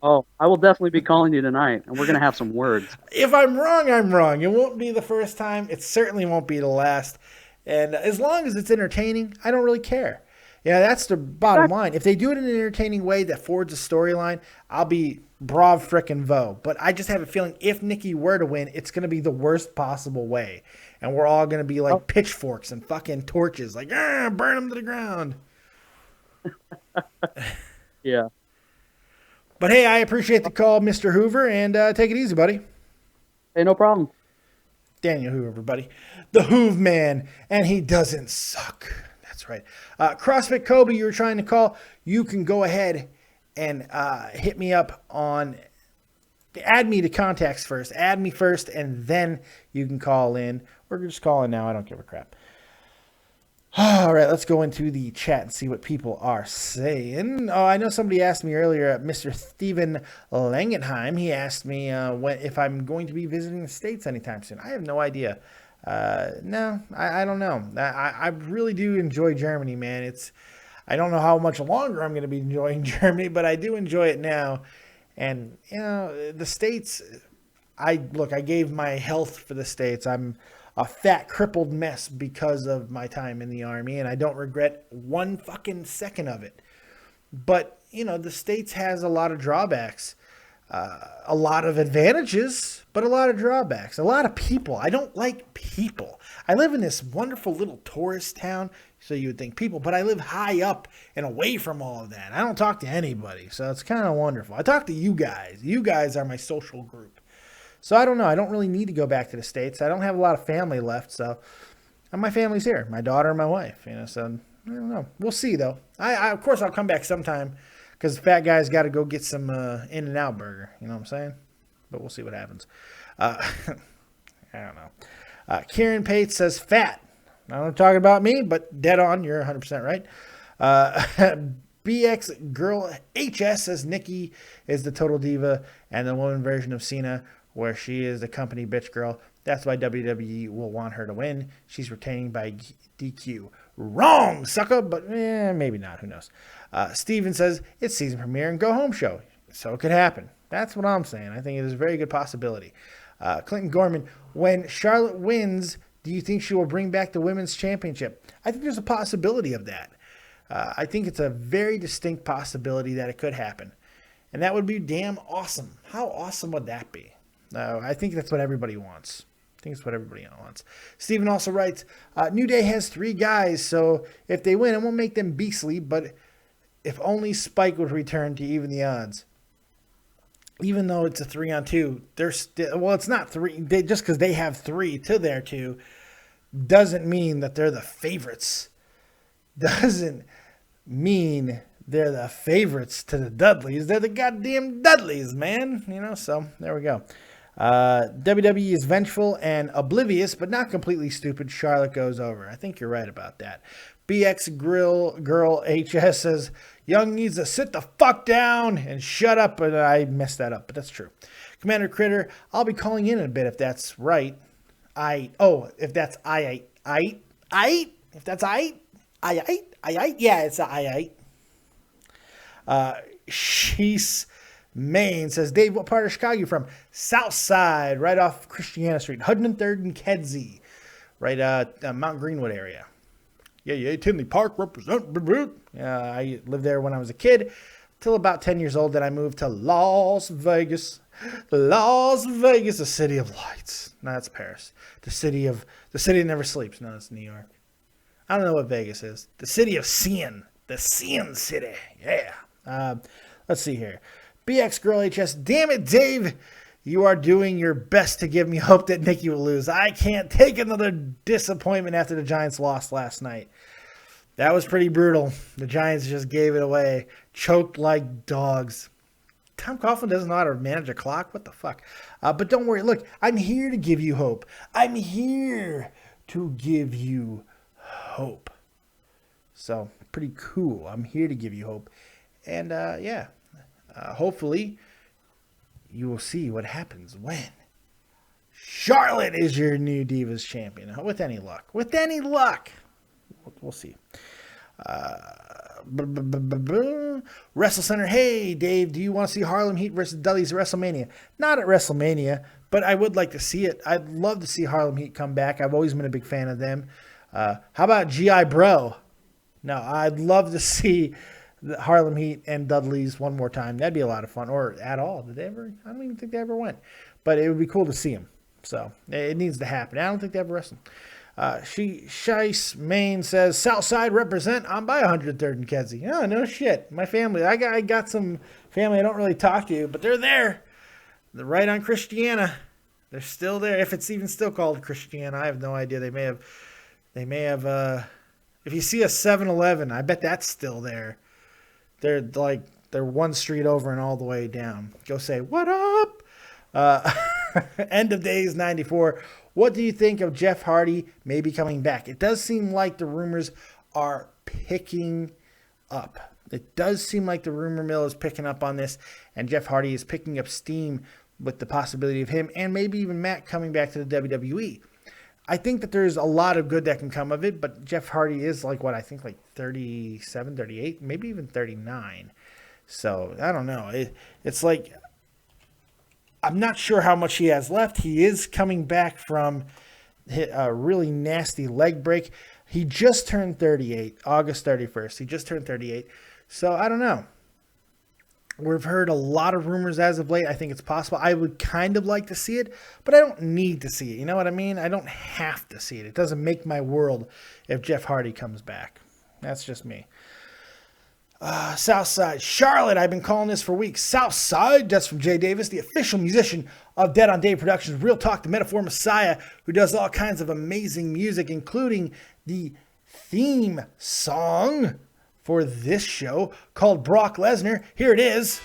Oh, I will definitely be calling you tonight, and we're gonna have some words. If I'm wrong, I'm wrong. It won't be the first time. It certainly won't be the last. And as long as it's entertaining, I don't really care. Yeah, that's the bottom line. If they do it in an entertaining way that forwards a storyline, I'll be brav frickin' vo. But I just have a feeling if Nikki were to win, it's going to be the worst possible way. And we're all going to be like pitchforks and fucking torches. Like, burn them to the ground. Yeah. But hey, I appreciate the call, Mr. Hoover, and take it easy, buddy. Hey, no problem. Daniel Hoover, everybody. The Hoove Man, and he doesn't suck. That's right. CrossFit Kobe, you were trying to call. You can go ahead and hit me up on, add me to contacts first. Add me first, and then you can call in. Or just call in now. I don't give a crap. All right, let's go into the chat and see what people are saying. Oh, I know somebody asked me earlier, Mr. Steven Langenheim. He asked me if I'm going to be visiting the States anytime soon. I have no idea. No, I don't know. I really do enjoy Germany, man. I don't know how much longer I'm going to be enjoying Germany, but I do enjoy it now. And, you know, the States, I gave my health for the States. I'm a fat, crippled mess because of my time in the Army, and I don't regret one fucking second of it. But, you know, the States has a lot of drawbacks. A lot of advantages, but a lot of drawbacks. A lot of people. I don't like people. I live in this wonderful little tourist town, so you would think people, but I live high up and away from all of that. I don't talk to anybody, so it's kind of wonderful. I talk to you guys. You guys are my social group. So I don't know. I don't really need to go back to the States. I don't have a lot of family left, so and my family's here. My daughter and my wife, you know, so I don't know. We'll see, though. I of course, I'll come back sometime. Because the fat guy's got to go get some In-N-Out burger. You know what I'm saying? But we'll see what happens. I don't know. Kieran Pate says fat. I don't talk about me, but dead on. You're 100% right. BX Girl HS says Nikki is the total diva and the woman version of Cena, where she is the company bitch girl. That's why WWE will want her to win. She's retaining by DQ. Wrong, sucker, but maybe not. Who knows? Steven says, it's season premiere and go home show. So it could happen. That's what I'm saying. I think it is a very good possibility. Clinton Gorman, when Charlotte wins, do you think she will bring back the women's championship? I think there's a possibility of that. I think it's a very distinct possibility that it could happen. And that would be damn awesome. How awesome would that be? I think that's what everybody wants. I think it's what everybody wants. Steven also writes, New Day has 3 guys, so if they win, it won't make them beastly, but if only Spike would return to even the odds. Even though it's a 3-on-2, they're still, well, it's not 3. Just because they have 3 to their 2 doesn't mean that they're the favorites. Doesn't mean they're the favorites to the Dudleys. They're the goddamn Dudleys, man. You know, so there we go. WWE is vengeful and oblivious, but not completely stupid. Charlotte goes over. I think you're right about that. BX Girl HS says, Young needs to sit the fuck down and shut up. But I messed that up, but that's true. Commander Critter, I'll be calling in a bit if that's right. If that's if that's yeah, it's a She's Maine says, Dave, what part of Chicago you from? South Side, right off Christiana Street, 103rd and Kedzie, right Mount Greenwood area. Yeah, Tinley Park, represent. I lived there when I was a kid, till about 10 years old. Then I moved to Las Vegas. Las Vegas, the city of lights. No, that's Paris. The city that never sleeps. No, it's New York. I don't know what Vegas is. The city of sin. The sin city. Yeah. Let's see here. BX Girl HS. Damn it, Dave. You are doing your best to give me hope that Nikki will lose. I can't take another disappointment after the Giants lost last night. That was pretty brutal. The Giants just gave it away. Choked like dogs. Tom Coughlin doesn't know how to manage a clock? What the fuck? But don't worry. Look, I'm here to give you hope. I'm here to give you hope. So, pretty cool. I'm here to give you hope. And, hopefully, you will see what happens when Charlotte is your new Divas champion. With any luck. With any luck. We'll see. Wrestle Center. Hey, Dave, do you want to see Harlem Heat versus Dudley's at WrestleMania? Not at WrestleMania, but I would like to see it. I'd love to see Harlem Heat come back. I've always been a big fan of them. How about G.I. Bro? No, I'd love to see the Harlem Heat and Dudley's one more time. That'd be a lot of fun. Or at all. Did they ever? I don't even think they ever went. But it would be cool to see them. So it needs to happen. I don't think they ever wrestled. Shice Maine says, Southside represent. I'm by 103rd and Kedzie. Oh, no shit. My family. I got some family I don't really talk to, but they're there. They're right on Christiana. They're still there. If it's even still called Christiana, I have no idea. They may have, if you see a 7-Eleven, I bet that's still there. They're one street over and all the way down. Go say, what up? End of days 94. What do you think of Jeff Hardy maybe coming back? It does seem like the rumors are picking up. It does seem like the rumor mill is picking up on this, and Jeff Hardy is picking up steam with the possibility of him and maybe even Matt coming back to the WWE. I think that there's a lot of good that can come of it, but Jeff Hardy is like 37, 38, maybe even 39. So, I don't know. It's like, I'm not sure how much he has left. He is coming back from a really nasty leg break. He just turned 38, August 31st. He just turned 38. So, I don't know. We've heard a lot of rumors as of late. I think it's possible. I would kind of like to see it, but I don't need to see it. You know what I mean? I don't have to see it. It doesn't make my world if Jeff Hardy comes back. That's just me. Southside. Charlotte, I've been calling this for weeks. Southside, that's from Jay Davis, the official musician of Dead on Dave Productions. Real Talk, the Metaphor Messiah, who does all kinds of amazing music, including the theme song for this show called Brock Lesnar. Here it is.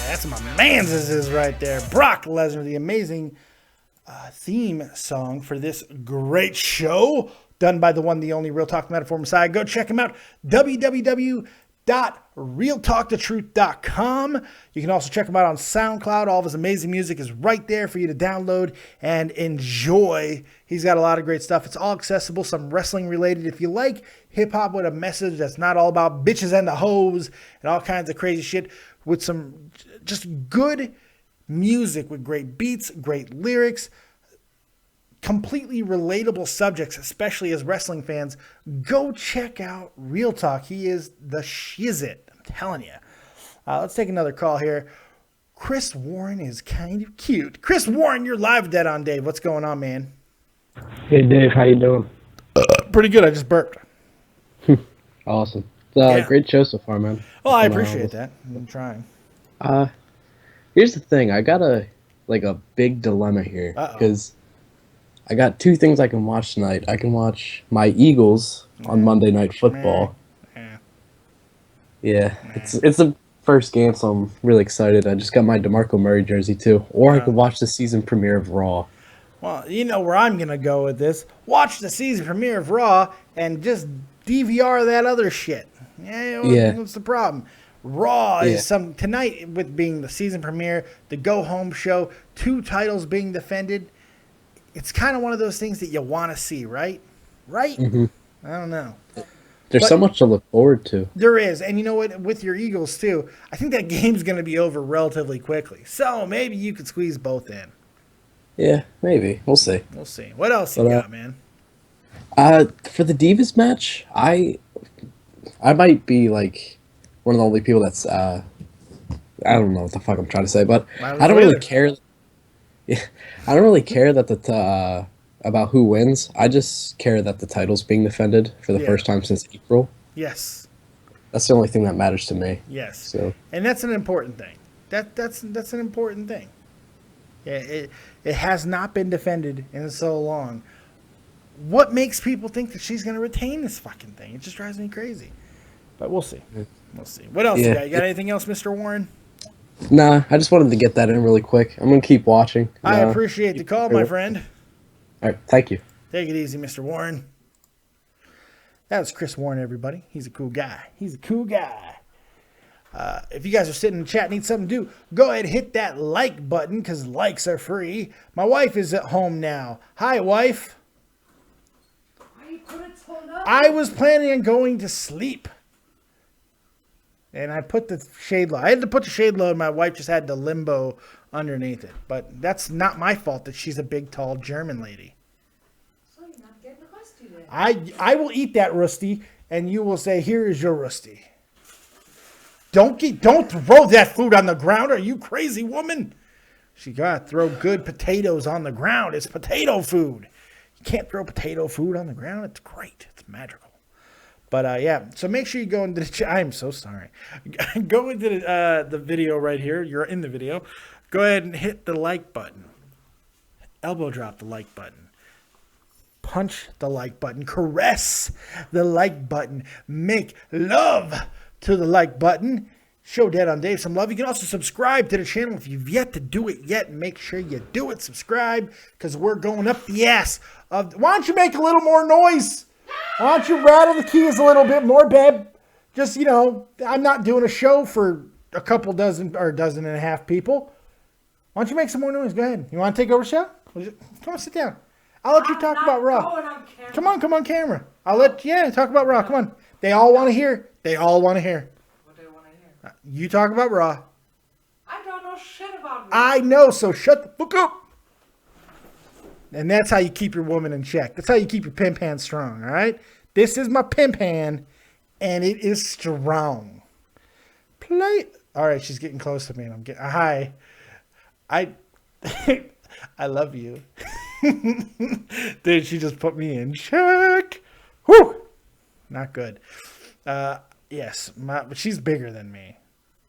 That's my man's is right there. Brock Lesnar, the amazing theme song for this great show, done by the one, the only Real Talk Metaphor Messiah. Go check him out. www.realtalkthetruth.com. You can also check him out on SoundCloud. All of his amazing music is right there for you to download and enjoy. He's got a lot of great stuff. It's all accessible, some wrestling related. If you like hip-hop with a message that's not all about bitches and the hoes and all kinds of crazy shit, with some just good music with great beats, great lyrics, completely relatable subjects, especially as wrestling fans, go check out Real Talk. He is the shizit, I'm telling you. Let's take another call here. Chris Warren is kind of cute. Chris Warren, you're live, Dead on Dave. What's going on, man? Hey, Dave. How you doing? Pretty good. I just burped. Awesome. Great show so far, man. Well, I appreciate that. I'm trying. Here's the thing. I got a big dilemma here because I got two things I can watch tonight. I can watch my Eagles on Monday Night Football. Yeah, it's the first game, so I'm really excited. I just got my DeMarco Murray jersey too. Or I could watch the season premiere of Raw. Well, you know where I'm gonna go with this. Watch the season premiere of Raw and just DVR that other shit. Yeah. What's the problem? Raw is some tonight with being the season premiere, the go home show, 2 titles being defended. It's kind of one of those things that you want to see, right? Right? Mm-hmm. I don't know. There's so much to look forward to. There is. And you know what? With your Eagles, too, I think that game's going to be over relatively quickly. So maybe you could squeeze both in. Yeah, maybe. We'll see. We'll see. What else you got, man? For the Divas match, I might be like one of the only people that's I don't know what the fuck I'm trying to say, but I don't really care. Yeah, I don't really care that the about who wins. I just care that the title's being defended for the first time since April. Yes. That's the only thing that matters to me. Yes. So, and that's an important thing. That's an important thing. Yeah, it has not been defended in so long. What makes people think that she's going to retain this fucking thing? It just drives me crazy. But we'll see. We'll see. What else you got? You got anything else, Mr. Warren? Nah, I just wanted to get that in really quick. I'm going to keep watching. I appreciate the call, my friend. All right, thank you. Take it easy, Mr. Warren. That was Chris Warren, everybody. He's a cool guy. He's a cool guy. If you guys are sitting in the chat and need something to do, go ahead and hit that like button because likes are free. My wife is at home now. Hi, wife. I was planning on going to sleep. And I put the shade low. I had to put the shade low and my wife just had the limbo underneath it. But that's not my fault that she's a big, tall German lady. So you're not getting rusty then. I will eat that rusty and you will say, here is your rusty. Don't throw that food on the ground. Are you crazy, woman? She got to throw good potatoes on the ground. It's potato food. You can't throw potato food on the ground. It's great. It's magical. But, yeah, so make sure you go into the chat. I'm so sorry. Go into the video right here. You're in the video. Go ahead and hit the like button. Elbow drop the like button. Punch the like button. Caress the like button. Make love to the like button. Show Dead on Dave some love. You can also subscribe to the channel if you've yet to do it yet. Make sure you do it. Subscribe because we're going up the ass of. Why don't you make a little more noise? Why don't you rattle the keys a little bit more, babe? Just, you know, I'm not doing a show for a couple dozen or a dozen and a half people. Why don't you make some more noise? Go ahead. You want to take over the show? Come on, sit down. I'll let you talk about Raw. Come on camera. I'll let talk about Raw. Come on. They all want to hear. They all want to hear. What do you want to hear? You talk about Raw. I don't know shit about Raw. I know, so shut the fuck up. And that's how you keep your woman in check. That's how you keep your pimp hand strong, all right? This is my pimp hand, and it is strong. Play. All right, she's getting close to me. And I'm getting hi. I love you. Dude, she just put me in check. Whew. Not good. Yes, but she's bigger than me.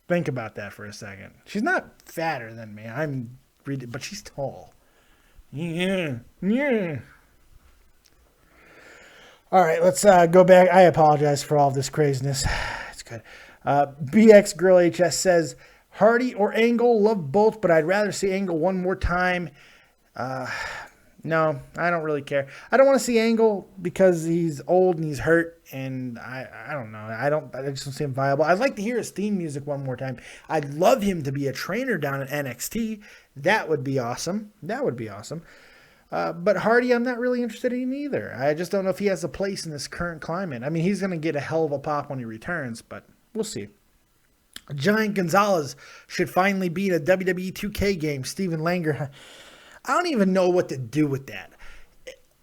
Think about that for a second. She's not fatter than me. But she's tall. Yeah. All right, let's go back. I apologize for all this craziness. It's good. BX Girl HS says, Hardy or Angle, love both, but I'd rather see Angle one more time. No, I don't really care. I don't want to see Angle because he's old and he's hurt, and I don't know. I just don't see him viable. I'd like to hear his theme music one more time. I'd love him to be a trainer down at NXT. That would be awesome. But Hardy, I'm not really interested in either. I just don't know if he has a place in this current climate. I mean, he's going to get a hell of a pop when he returns, but we'll see. Giant Gonzalez should finally beat a WWE 2K game. Steven Langer. I don't even know what to do with that.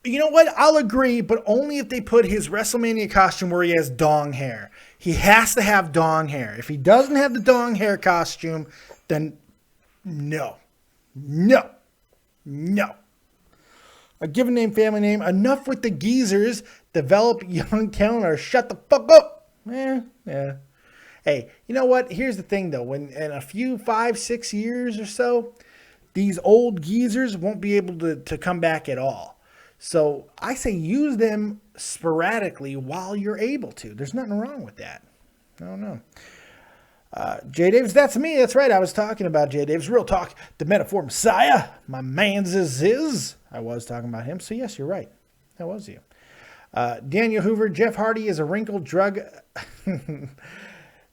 You know what? I'll agree, but only if they put his WrestleMania costume where he has dong hair. He has to have dong hair. If he doesn't have the dong hair costume, then no. A given name, family name. Enough with the geezers. Develop young talent or shut the fuck up. Yeah. Hey, you know what? Here's the thing, though. When in a few 5-6 years or so, these old geezers won't be able to come back at all. So I say use them sporadically while you're able to. There's nothing wrong with that. I don't know. Jay Davis, that's me. That's right. I was talking about Jay Davis. Real talk. The Metaphor Messiah. My man's is. I was talking about him. So yes, you're right. That was you. Daniel Hoover. Jeff Hardy is a wrinkled drug.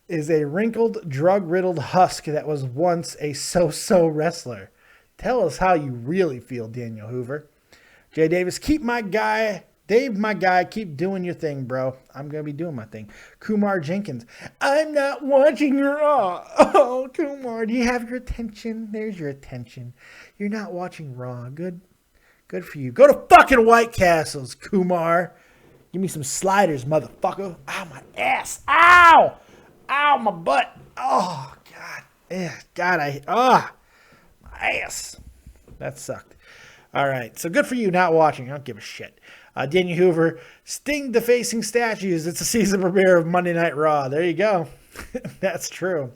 is a wrinkled, drug-riddled husk that was once a so-so wrestler. Tell us how you really feel, Daniel Hoover. Jay Davis, keep my guy. Dave, my guy, keep doing your thing, bro. I'm going to be doing my thing. Kumar Jenkins, I'm not watching Raw. Oh, Kumar, do you have your attention? There's your attention. You're not watching Raw. Good for you. Go to fucking White Castles, Kumar. Give me some sliders, motherfucker. Ow, my ass. Ow. Ow, my butt. Oh, God. My ass. That sucked. All right. So good for you not watching. I don't give a shit. Daniel Hoover, Sting defacing statues. It's a season premiere of Monday Night Raw. There you go. That's true.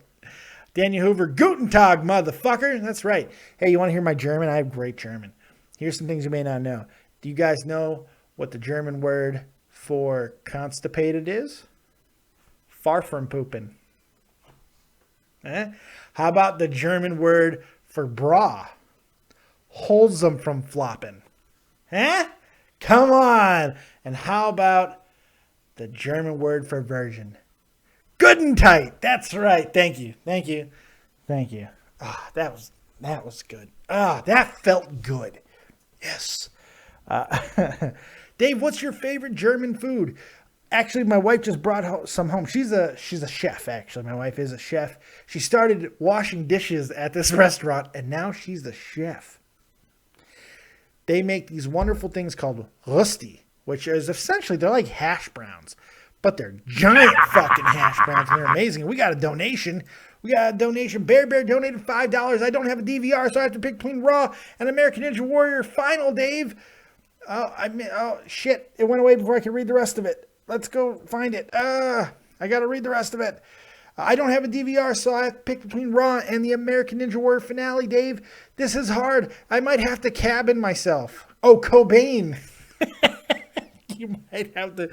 Daniel Hoover, Guten Tag, motherfucker. That's right. Hey, you want to hear my German? I have great German. Here's some things you may not know. Do you guys know what the German word for constipated is? Far from pooping. How about the German word for bra? Holds them from flopping. Come on. And how about the German word for virgin? Good and tight. That's right. Thank you. That was good. That felt good. Yes. Dave, what's your favorite German food? Actually, my wife just brought some home. She's a chef, actually. My wife is a chef. She started washing dishes at this restaurant, and now she's the chef. They make these wonderful things called Rösti, which is essentially, they're like hash browns, but they're giant fucking hash browns, and they're amazing. We got a donation. Bear donated $5. I don't have a DVR, so I have to pick between Raw and American Ninja Warrior Final, Dave. Oh, shit. It went away before I could read the rest of it. Let's go find it. I got to read the rest of it. I don't have a DVR, so I have to pick between Raw and the American Ninja Warrior finale, Dave. This is hard. I might have to cabin myself. Oh, Cobain. You might have to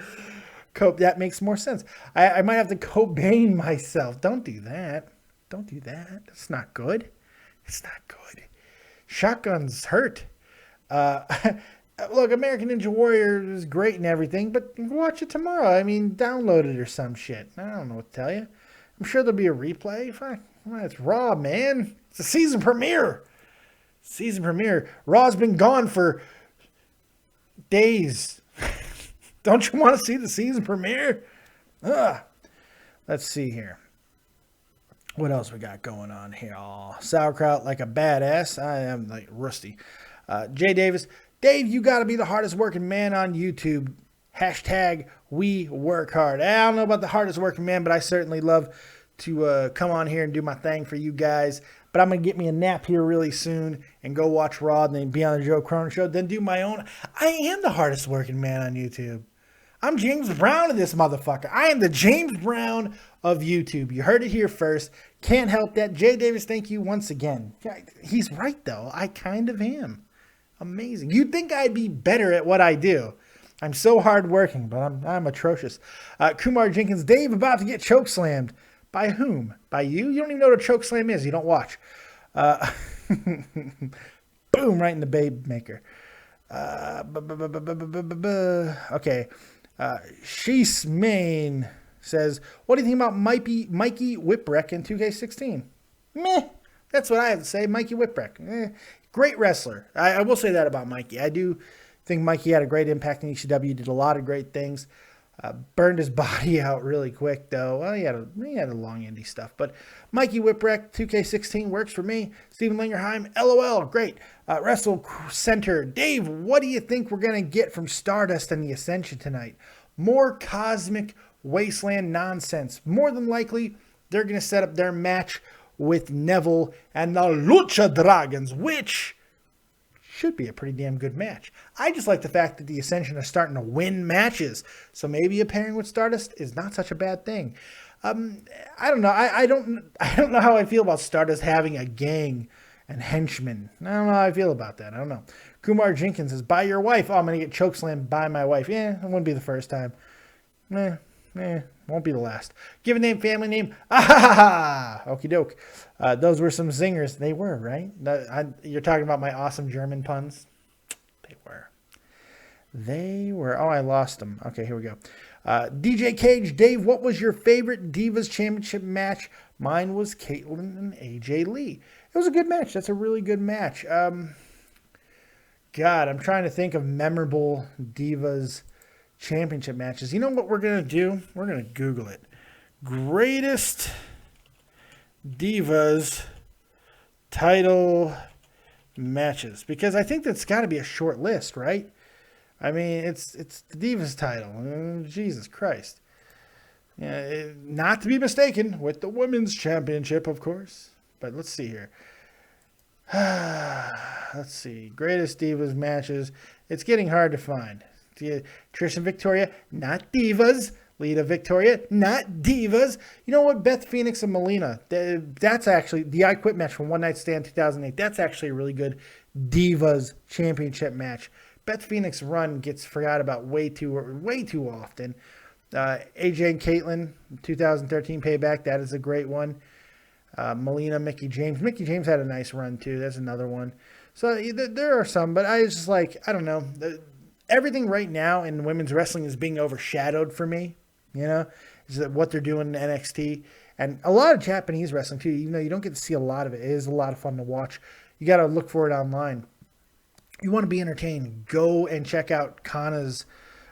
cope. That makes more sense. I might have to Cobain myself. Don't do that. It's not good. Shotguns hurt. Look, American Ninja Warrior is great and everything, but watch it tomorrow. I mean, download it or some shit. I don't know what to tell you. I'm sure there'll be a replay. Fine. It's Raw, man. It's a season premiere. Raw's been gone for days. Don't you want to see the season premiere? Let's see here. What else we got going on here? Oh, sauerkraut like a badass. I am like rusty. Jay Davis. Dave, you got to be the hardest working man on YouTube. Hashtag we work hard. I don't know about the hardest working man, but I certainly love to come on here and do my thing for you guys. But I'm going to get me a nap here really soon and go watch Raw and then be on the Joe Cronin Show. Then do my own. I am the hardest working man on YouTube. I'm James Brown of this motherfucker. I am the James Brown of YouTube. You heard it here first. Can't help that. Jay Davis, thank you once again. He's right, though. I kind of am. Amazing. You'd think I'd be better at what I do. I'm so hardworking, but I'm atrocious. Kumar Jenkins, Dave about to get chokeslammed. By whom? By you? You don't even know what a chokeslam is. You don't watch. Boom, right in the babe maker. Okay. She's Main says, what do you think about Mikey Whipwreck in 2K16? Meh. That's what I have to say. Mikey Whipwreck. Great wrestler. I will say that about Mikey. I do think Mikey had a great impact in ECW. Did a lot of great things. Burned his body out really quick, though. Well, he had a long indie stuff. But Mikey Whipwreck, 2K16 works for me. Steven Lingerheim, LOL, great. Wrestle Center. Dave, what do you think we're going to get from Stardust and the Ascension tonight? More cosmic wasteland nonsense. More than likely, they're going to set up their match with Neville and the Lucha Dragons, which should be a pretty damn good match. I just like the fact that the Ascension are starting to win matches, so maybe a pairing with Stardust is not such a bad thing. I don't know. I don't know how I feel about Stardust having a gang and henchmen. I don't know how I feel about that. I don't know. Kumar Jenkins says, "By your wife." Oh, I'm gonna get chokeslammed by my wife. Yeah, it wouldn't be the first time. Won't be the last. Give a name, family name. Okie doke. Those were some zingers. They were, right? You're talking about my awesome German puns? They were. Oh, I lost them. Okay, here we go. DJ Cage, Dave, what was your favorite Divas Championship match? Mine was Caitlyn and AJ Lee. It was a good match. That's a really good match. God, I'm trying to think of memorable Divas Championship matches. You know what we're going to do? We're going to Google it. Greatest Divas title matches. Because I think that's got to be a short list, right? I mean, it's the Divas title. Jesus Christ. Yeah, not to be mistaken with the Women's Championship, of course. But let's see here. Let's see. Greatest Divas matches. It's getting hard to find. Trish and Victoria, not Divas. Lita, Victoria, not Divas. You know what? Beth Phoenix and Melina. That's actually the I Quit match from One Night Stand 2008. That's actually a really good Divas Championship match. Beth Phoenix run gets forgot about way too often. AJ and Caitlyn, 2013 Payback. That is a great one. Melina, Mickie James. Mickie James had a nice run too. That's another one. So there are some, but I was just like, I don't know. Everything right now in women's wrestling is being overshadowed for me. You know, is that what they're doing in NXT and a lot of Japanese wrestling too. You know, you don't get to see a lot of it. It is a lot of fun to watch. You got to look for it online. You want to be entertained, go and check out Kana's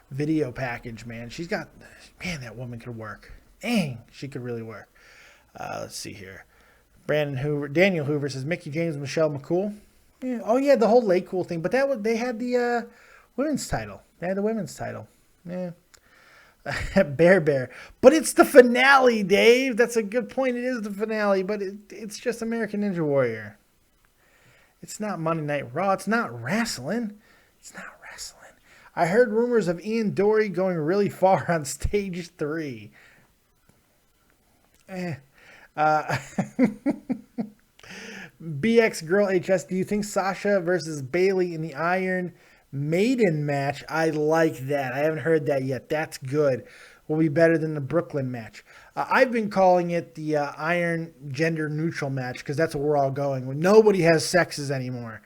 video package, man. She's got, man, that woman could work. Dang, she could really work. Let's see here. Daniel Hoover says Mickie James, Michelle McCool. Yeah. Oh yeah, the whole Lake Cool thing. But they had the women's title. They had the women's title. Yeah. Bear. But it's the finale, Dave. That's a good point. It is the finale, but it's just American Ninja Warrior. It's not Monday Night Raw. It's not wrestling. It's not wrestling. I heard rumors of Ian Dory going really far on stage 3. BX Girl HS, do you think Sasha versus Bayley in the Iron Maiden match? I like that. I haven't heard that yet. That's good. Will be better than the Brooklyn match. I've been calling it the Iron Gender Neutral match because that's what we're all going with. Nobody has sexes anymore.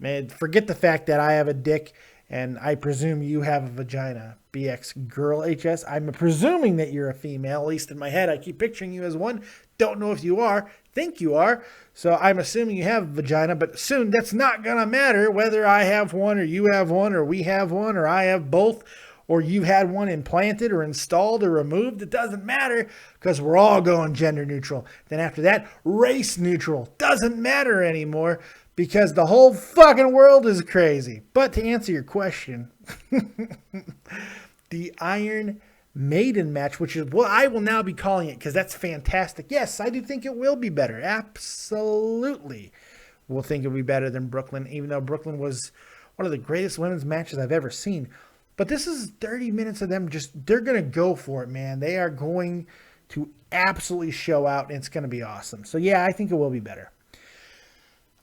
Man, forget the fact that I have a dick and I presume you have a vagina. BX Girl HS, I'm presuming that you're a female. At least in my head, I keep picturing you as one. Don't know if you are. Think you are. So I'm assuming you have a vagina, but soon that's not going to matter whether I have one or you have one or we have one or I have both or you had one implanted or installed or removed. It doesn't matter because we're all going gender neutral. Then after that, race neutral. Doesn't matter anymore because the whole fucking world is crazy. But to answer your question, the Iron Maiden match, which is what I will now be calling it because that's fantastic. Yes, I do think it will be better. Absolutely. We'll think it'll be better than Brooklyn, even though Brooklyn was one of the greatest women's matches I've ever seen. But this is 30 minutes of them they're going to go for it, man. They are going to absolutely show out, and it's going to be awesome. So, yeah, I think it will be better.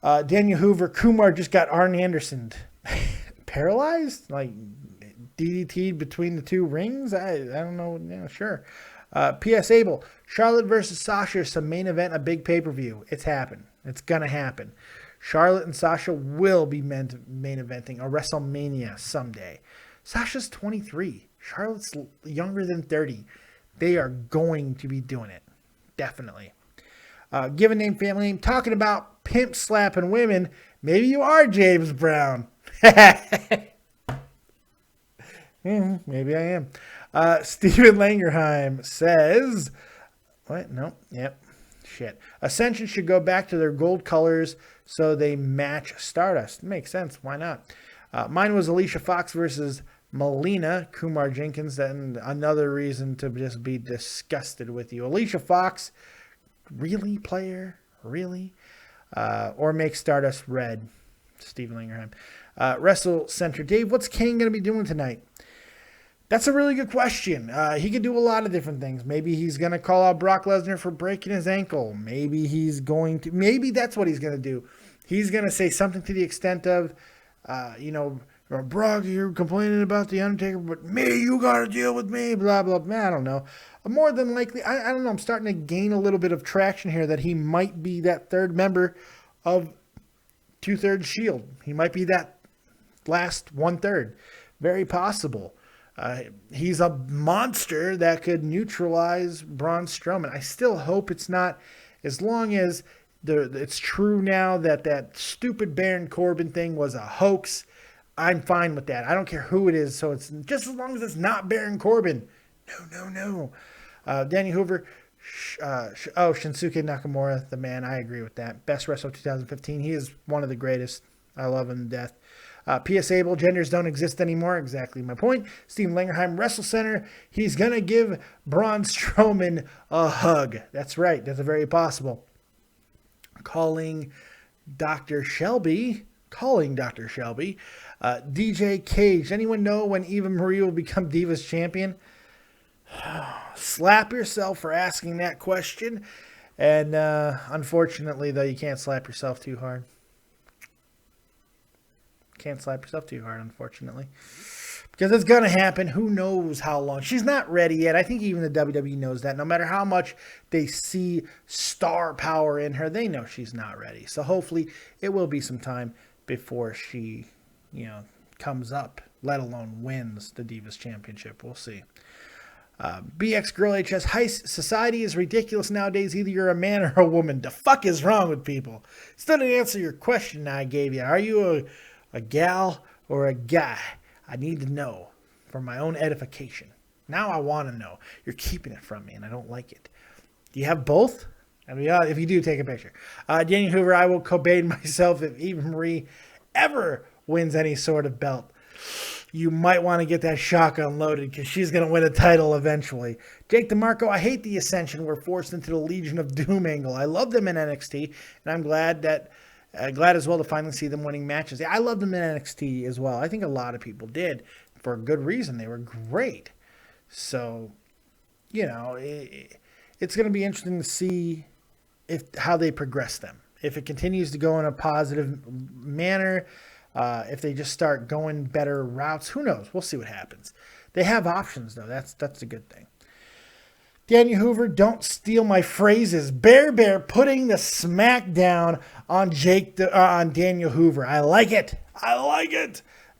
Daniel Hoover, Kumar just got Arn Anderson paralyzed? Like, DDT'd between the two rings? I don't know. Yeah, sure. P.S. Abel, Charlotte versus Sasha is some main event, a big pay-per-view. It's happened. It's going to happen. Charlotte and Sasha will be main eventing a WrestleMania someday. Sasha's 23. Charlotte's younger than 30. They are going to be doing it. Definitely. Given name, family name. Talking about pimp slapping women. Maybe you are James Brown. Maybe I am. Steven Langerheim says, what? No. Yep. Shit. Ascension should go back to their gold colors so they match Stardust. Makes sense. Why not? Mine was Alicia Fox versus Melina, Kumar Jenkins. And another reason to just be disgusted with you. Alicia Fox, really, player? Really? Or make Stardust red. Steven Langerheim. Wrestle Center. Dave, what's Kane going to be doing tonight? That's a really good question. He could do a lot of different things. Maybe he's going to call out Brock Lesnar for breaking his ankle. Maybe that's what he's going to do. He's going to say something to the extent of, Brock, you're complaining about The Undertaker, but me, you got to deal with me, blah, blah, blah. I don't know. More than likely, I don't know. I'm starting to gain a little bit of traction here that he might be that third member of 2/3 Shield. He might be that last 1/3. Very possible. He's a monster that could neutralize Braun Strowman. I still hope it's not, as long as it's true now that stupid Baron Corbin thing was a hoax. I'm fine with that. I don't care who it is. So it's just as long as it's not Baron Corbin. No. Danny Hoover. Shinsuke Nakamura, the man. I agree with that. Best wrestler of 2015. He is one of the greatest. I love him to death. P.S. Abel, genders don't exist anymore. Exactly my point. Steven Langerheim, Wrestle Center. He's going to give Braun Strowman a hug. That's right. That's very possible. Calling Dr. Shelby. DJ Cage. Anyone know when Eva Marie will become Divas champion? Slap yourself for asking that question. And unfortunately, though, you can't slap yourself too hard. Can't slap yourself too hard, unfortunately. Because it's going to happen. Who knows how long. She's not ready yet. I think even the WWE knows that. No matter how much they see star power in her, they know she's not ready. So hopefully it will be some time before she, comes up, let alone wins the Divas Championship. We'll see. BX Girl HS, high society is ridiculous nowadays. Either you're a man or a woman. The fuck is wrong with people? Still didn't answer your question I gave you. Are you a gal or a guy? I need to know for my own edification. Now I want to know. You're keeping it from me, and I don't like it. Do you have both? I mean, if you do, take a picture. Danny Hoover, I will Cobain myself if Eva Marie ever wins any sort of belt. You might want to get that shotgun loaded because she's going to win a title eventually. Jake DeMarco, I hate the Ascension. We're forced into the Legion of Doom angle. I love them in NXT, and I'm glad as well to finally see them winning matches. I love them in NXT as well. I think a lot of people did for a good reason. They were great. So, it's going to be interesting to see how they progress them. If it continues to go in a positive manner, if they just start going better routes, who knows? We'll see what happens. They have options, though. That's a good thing. Daniel Hoover, don't steal my phrases. Bear putting the smack down on on Daniel Hoover. I like it.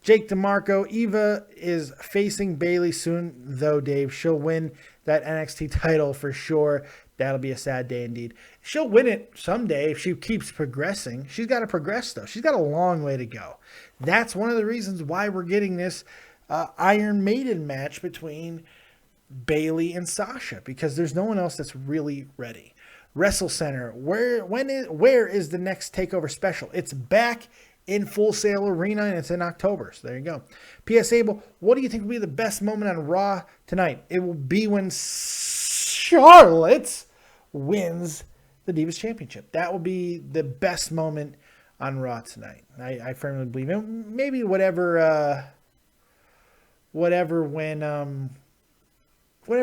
Jake DeMarco, Eva is facing Bayley soon, though, Dave. She'll win that NXT title for sure. That'll be a sad day indeed. She'll win it someday if she keeps progressing. She's got to progress, though. She's got a long way to go. That's one of the reasons why we're getting this Iron Maiden match between Bayley and Sasha, because there's no one else that's really ready. Wrestle Center, where is the next TakeOver special? It's back in Full Sail Arena, and it's in October. So there you go. P.S. Abel, what do you think will be the best moment on Raw tonight? It will be when Charlotte wins the Divas Championship. That will be the best moment on Raw tonight. I firmly believe it. Maybe whatever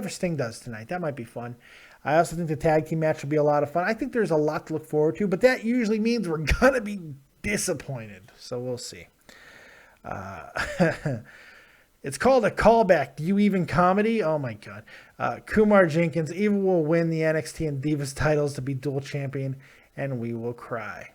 Sting does tonight. That might be fun. I also think the tag team match will be a lot of fun. I think there's a lot to look forward to, but that usually means we're going to be disappointed. So we'll see. It's called a callback. Do you even comedy? Oh my God. Kumar Jenkins, Eva will win the NXT and Divas titles to be dual champion, and we will cry.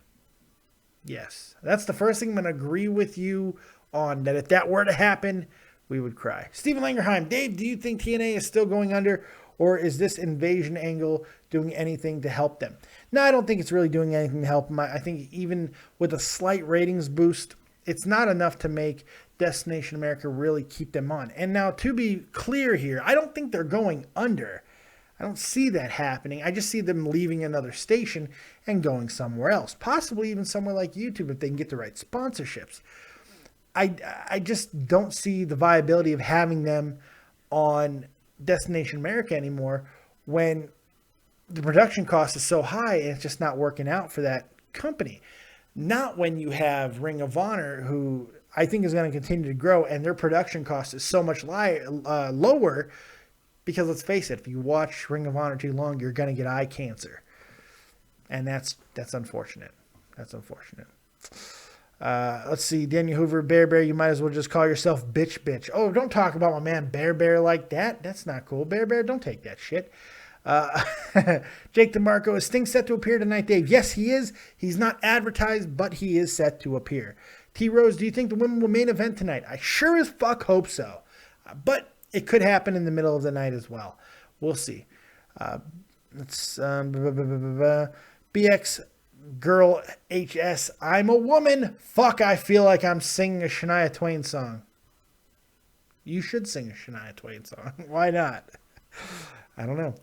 Yes. That's the first thing I'm going to agree with you on, that if that were to happen, we would cry. Steven Langerheim, Dave, do you think TNA is still going under, or is this invasion angle doing anything to help them? No, I don't think it's really doing anything to help them. I think even with a slight ratings boost, it's not enough to make Destination America really keep them on. And now, to be clear here, I don't think they're going under. I don't see that happening. I just see them leaving another station and going somewhere else, possibly even somewhere like YouTube if they can get the right sponsorships. I just don't see the viability of having them on Destination America anymore when the production cost is so high and it's just not working out for that company. Not when you have Ring of Honor, who I think is going to continue to grow, and their production cost is so much lower, because let's face it, if you watch Ring of Honor too long, you're going to get eye cancer. And that's unfortunate. That's unfortunate. Let's see. Daniel Hoover, Bear, you might as well just call yourself bitch. Oh, don't talk about my man Bear like that. That's not cool. Bear, don't take that shit. Jake DeMarco, is Sting set to appear tonight, Dave? Yes, he is. He's not advertised, but he is set to appear. T Rose, do you think the women will main event tonight? I sure as fuck hope so. But it could happen in the middle of the night as well. We'll see. It's BX Girl HS. I'm a woman. Fuck, I feel like I'm singing a Shania Twain song. You should sing a Shania Twain song. Why not? I don't know.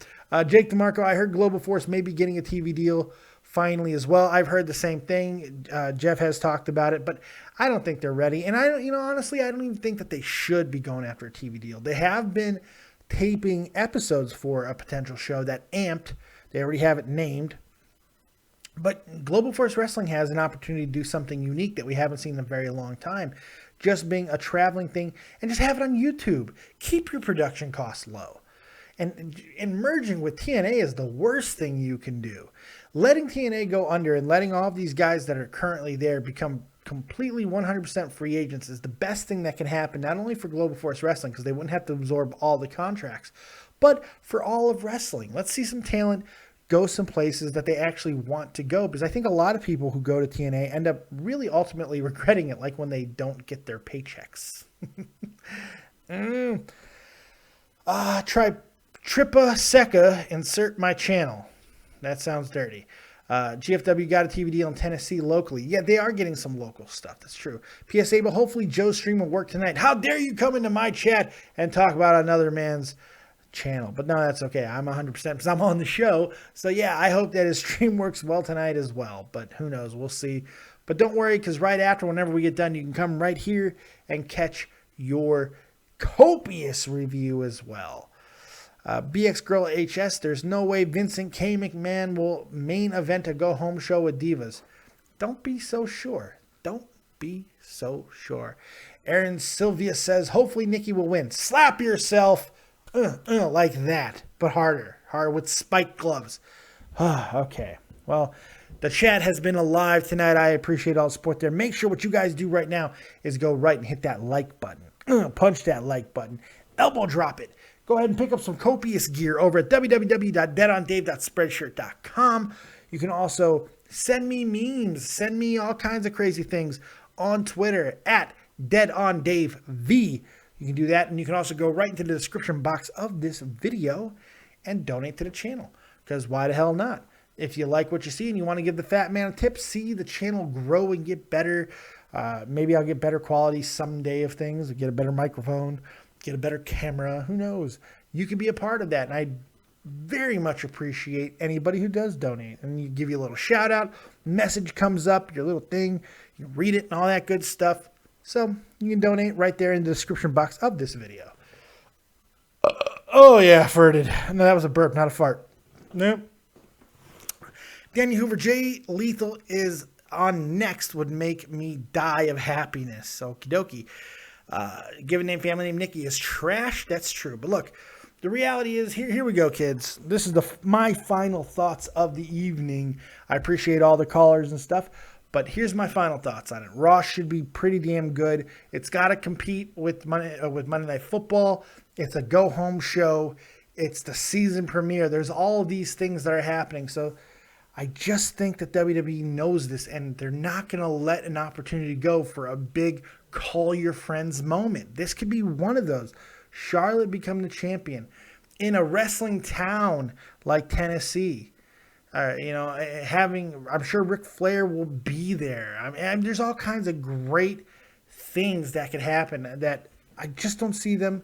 Jake DeMarco, I heard Global Force may be getting a TV deal finally as well. I've heard the same thing. Jeff has talked about it, but I don't think they're ready. And I don't, honestly, I don't even think that they should be going after a TV deal. They have been taping episodes for a potential show that Amped. They already have it named. But Global Force Wrestling has an opportunity to do something unique that we haven't seen in a very long time. Just being a traveling thing and just have it on YouTube. Keep your production costs low. And merging with TNA is the worst thing you can do. Letting TNA go under and letting all of these guys that are currently there become completely 100% free agents is the best thing that can happen, not only for Global Force Wrestling, because they wouldn't have to absorb all the contracts, but for all of wrestling. Let's see some talent go some places that they actually want to go, because I think a lot of people who go to TNA end up really ultimately regretting it, like when they don't get their paychecks. Try Tripa Seca, insert my channel. That sounds dirty. GFW got a TV deal in Tennessee locally. Yeah, they are getting some local stuff. That's true. PSA, but hopefully Joe's stream will work tonight. How dare you come into my chat and talk about another man's channel? But no, that's okay. I'm 100% because I'm on the show. So yeah, I hope that his stream works well tonight as well. But who knows? We'll see. But don't worry, because right after, whenever we get done, you can come right here and catch your copious review as well. BX Girl HS, there's no way Vincent K. McMahon will main event a go-home show with Divas. Don't be so sure. Don't be so sure. Aaron Sylvia says, hopefully Nikki will win. Slap yourself like that, but harder with spike gloves. Okay, well, the chat has been alive tonight. I appreciate all the support there. Make sure what you guys do right now is go right and hit that like button. Punch that like button. Elbow drop it. Go ahead and pick up some copious gear over at www.deadondave.spreadshirt.com. You can also send me memes, send me all kinds of crazy things on Twitter at deadondavev. You can do that, and you can also go right into the description box of this video and donate to the channel, because why the hell not? If you like what you see and you want to give the fat man a tip, see the channel grow and get better. Maybe I'll get better quality someday of things, get a better microphone, get a better camera. Who knows? You can be a part of that, and I very much appreciate anybody who does donate. And you give you a little shout out, message comes up, your little thing, you read it and all that good stuff. So you can donate right there in the description box of this video. Oh yeah, farted. No, that was a burp, not a fart. Nope. Danny Hoover, Jay Lethal is on next would make me die of happiness. Okie dokie. Given name, family name, Nikki is trash. That's true. But look, the reality is, here we go, kids. This is my final thoughts of the evening. I appreciate all the callers and stuff, but here's my final thoughts on it. Raw should be pretty damn good. It's got to compete with Monday Night Football. It's a go-home show. It's the season premiere. There's all of these things that are happening. So I just think that WWE knows this, and they're not going to let an opportunity go for a big call your friends moment. This could be one of those. Charlotte become the champion in a wrestling town like Tennessee. I'm sure Ric Flair will be there. I mean, there's all kinds of great things that could happen that I just don't see them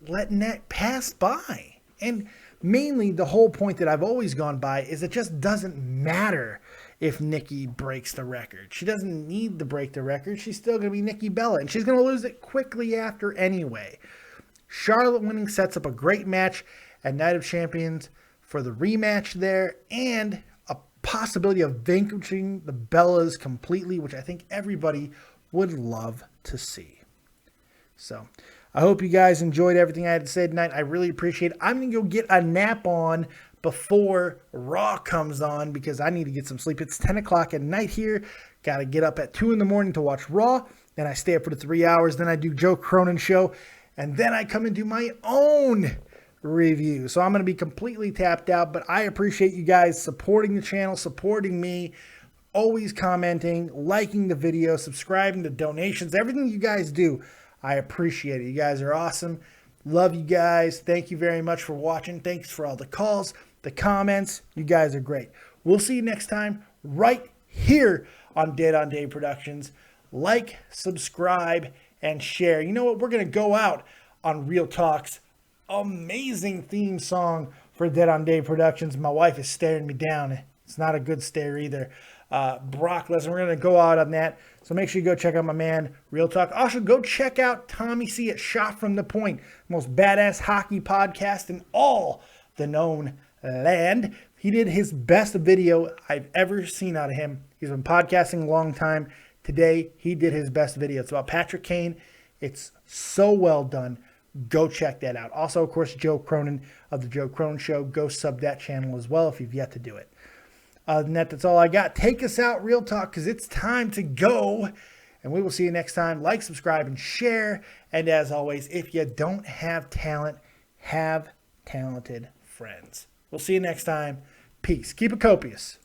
letting that pass by. And mainly the whole point that I've always gone by is it just doesn't matter if Nikki breaks the record. She doesn't need to break the record. She's still going to be Nikki Bella, and she's going to lose it quickly after anyway. Charlotte winning sets up a great match at Night of Champions for the rematch there, and a possibility of vanquishing the Bellas completely, which I think everybody would love to see. So I hope you guys enjoyed everything I had to say tonight. I really appreciate it. I'm going to go get a nap on before Raw comes on, because I need to get some sleep. It's 10 o'clock at night here. Got to get up at 2 in the morning to watch Raw. Then I stay up for the 3 hours. Then I do Joe Cronin's show. And then I come and do my own review. So I'm going to be completely tapped out. But I appreciate you guys supporting the channel, supporting me, always commenting, liking the video, subscribing to donations, everything you guys do. I appreciate it. You guys are awesome. Love you guys. Thank you very much for watching. Thanks for all the calls, the comments. You guys are great. We'll see you next time right here on Dead on Dave Productions. Like, subscribe, and share. You know what? We're going to go out on Real Talk's amazing theme song for Dead on Dave Productions. My wife is staring me down. It's not a good stare either. Brock Lesnar. We're going to go out on that. So make sure you go check out my man, Real Talk. Also, go check out Tommy C at Shot from the Point, most badass hockey podcast in all the known land. He did his best video I've ever seen out of him. He's been podcasting a long time. Today, he did his best video. It's about Patrick Kane. It's so well done. Go check that out. Also, of course, Joe Cronin of the Joe Cronin Show. Go sub that channel as well if you've yet to do it. Other than that, that's all I got. Take us out, Real Talk, because it's time to go. And we will see you next time. Like, subscribe, and share. And as always, if you don't have talent, have talented friends. We'll see you next time. Peace. Keep it copious.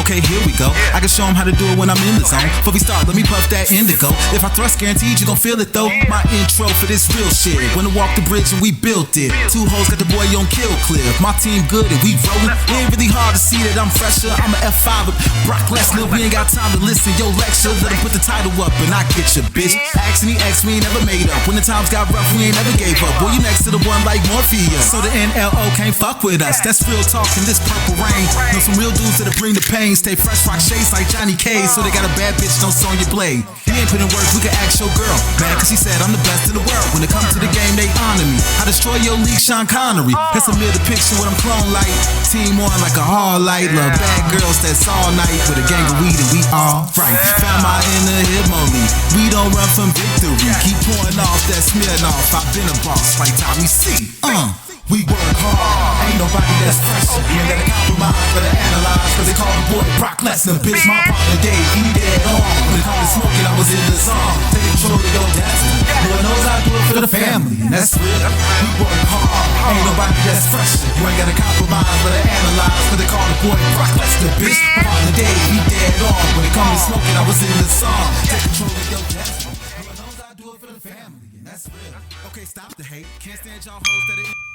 Okay, here we go. I can show them how to do it when I'm in the zone. Before we start, let me puff that indigo. If I thrust, guaranteed you gon' feel it though. My intro for this real shit. When I walk the bridge and we built it. 2 hoes got the boy on kill clip. My team good and we rollin'. It ain't really hard to see that I'm fresher. I'm a F5 with Brock Lesnar. We ain't got time to listen. Yo, lecture. Let him put the title up and I get your bitch. Ask me, we ain't never made up. When the times got rough, we ain't never gave up. Boy, you next to the one like Morpheus. So the NLO can't fuck with us. That's real talk in this purple rain. Know some real dudes that'll bring the pain. Stay fresh, rock shades like Johnny K. So they got a bad bitch, no song you play. You ain't put in work, we can ask your girl. Mad cause she said I'm the best in the world. When it comes to the game, they honor me. I destroy your league, Sean Connery. That's a mirror depiction what I'm clone like. Team on like a hard light. Love bad girls, that's all night. With a gang of weed and we all right. Found my inner Himoli. We don't run from victory. Keep pouring off that smearing off. I've been a boss like Tommy C. We work hard, ain't nobody that's fresh. You ain't gotta compromise, better analyze. Cause they call the boy Brock Lesnar, bitch. My partner Dave, he dead on. When it comes to smoking, I was in the song. Take control of your destiny. Lord knows I do it for the family, and that's real. We work hard, ain't nobody that's fresh. You ain't gotta compromise, better analyze. Cause they call the boy Brock Lesnar, bitch. My partner Dave, he dead on. When it comes to smoking, I was in the song. Take control of your destiny. Lord knows I do it for the family, and that's real. Okay, stop the hate. Can't stand y'all hoes that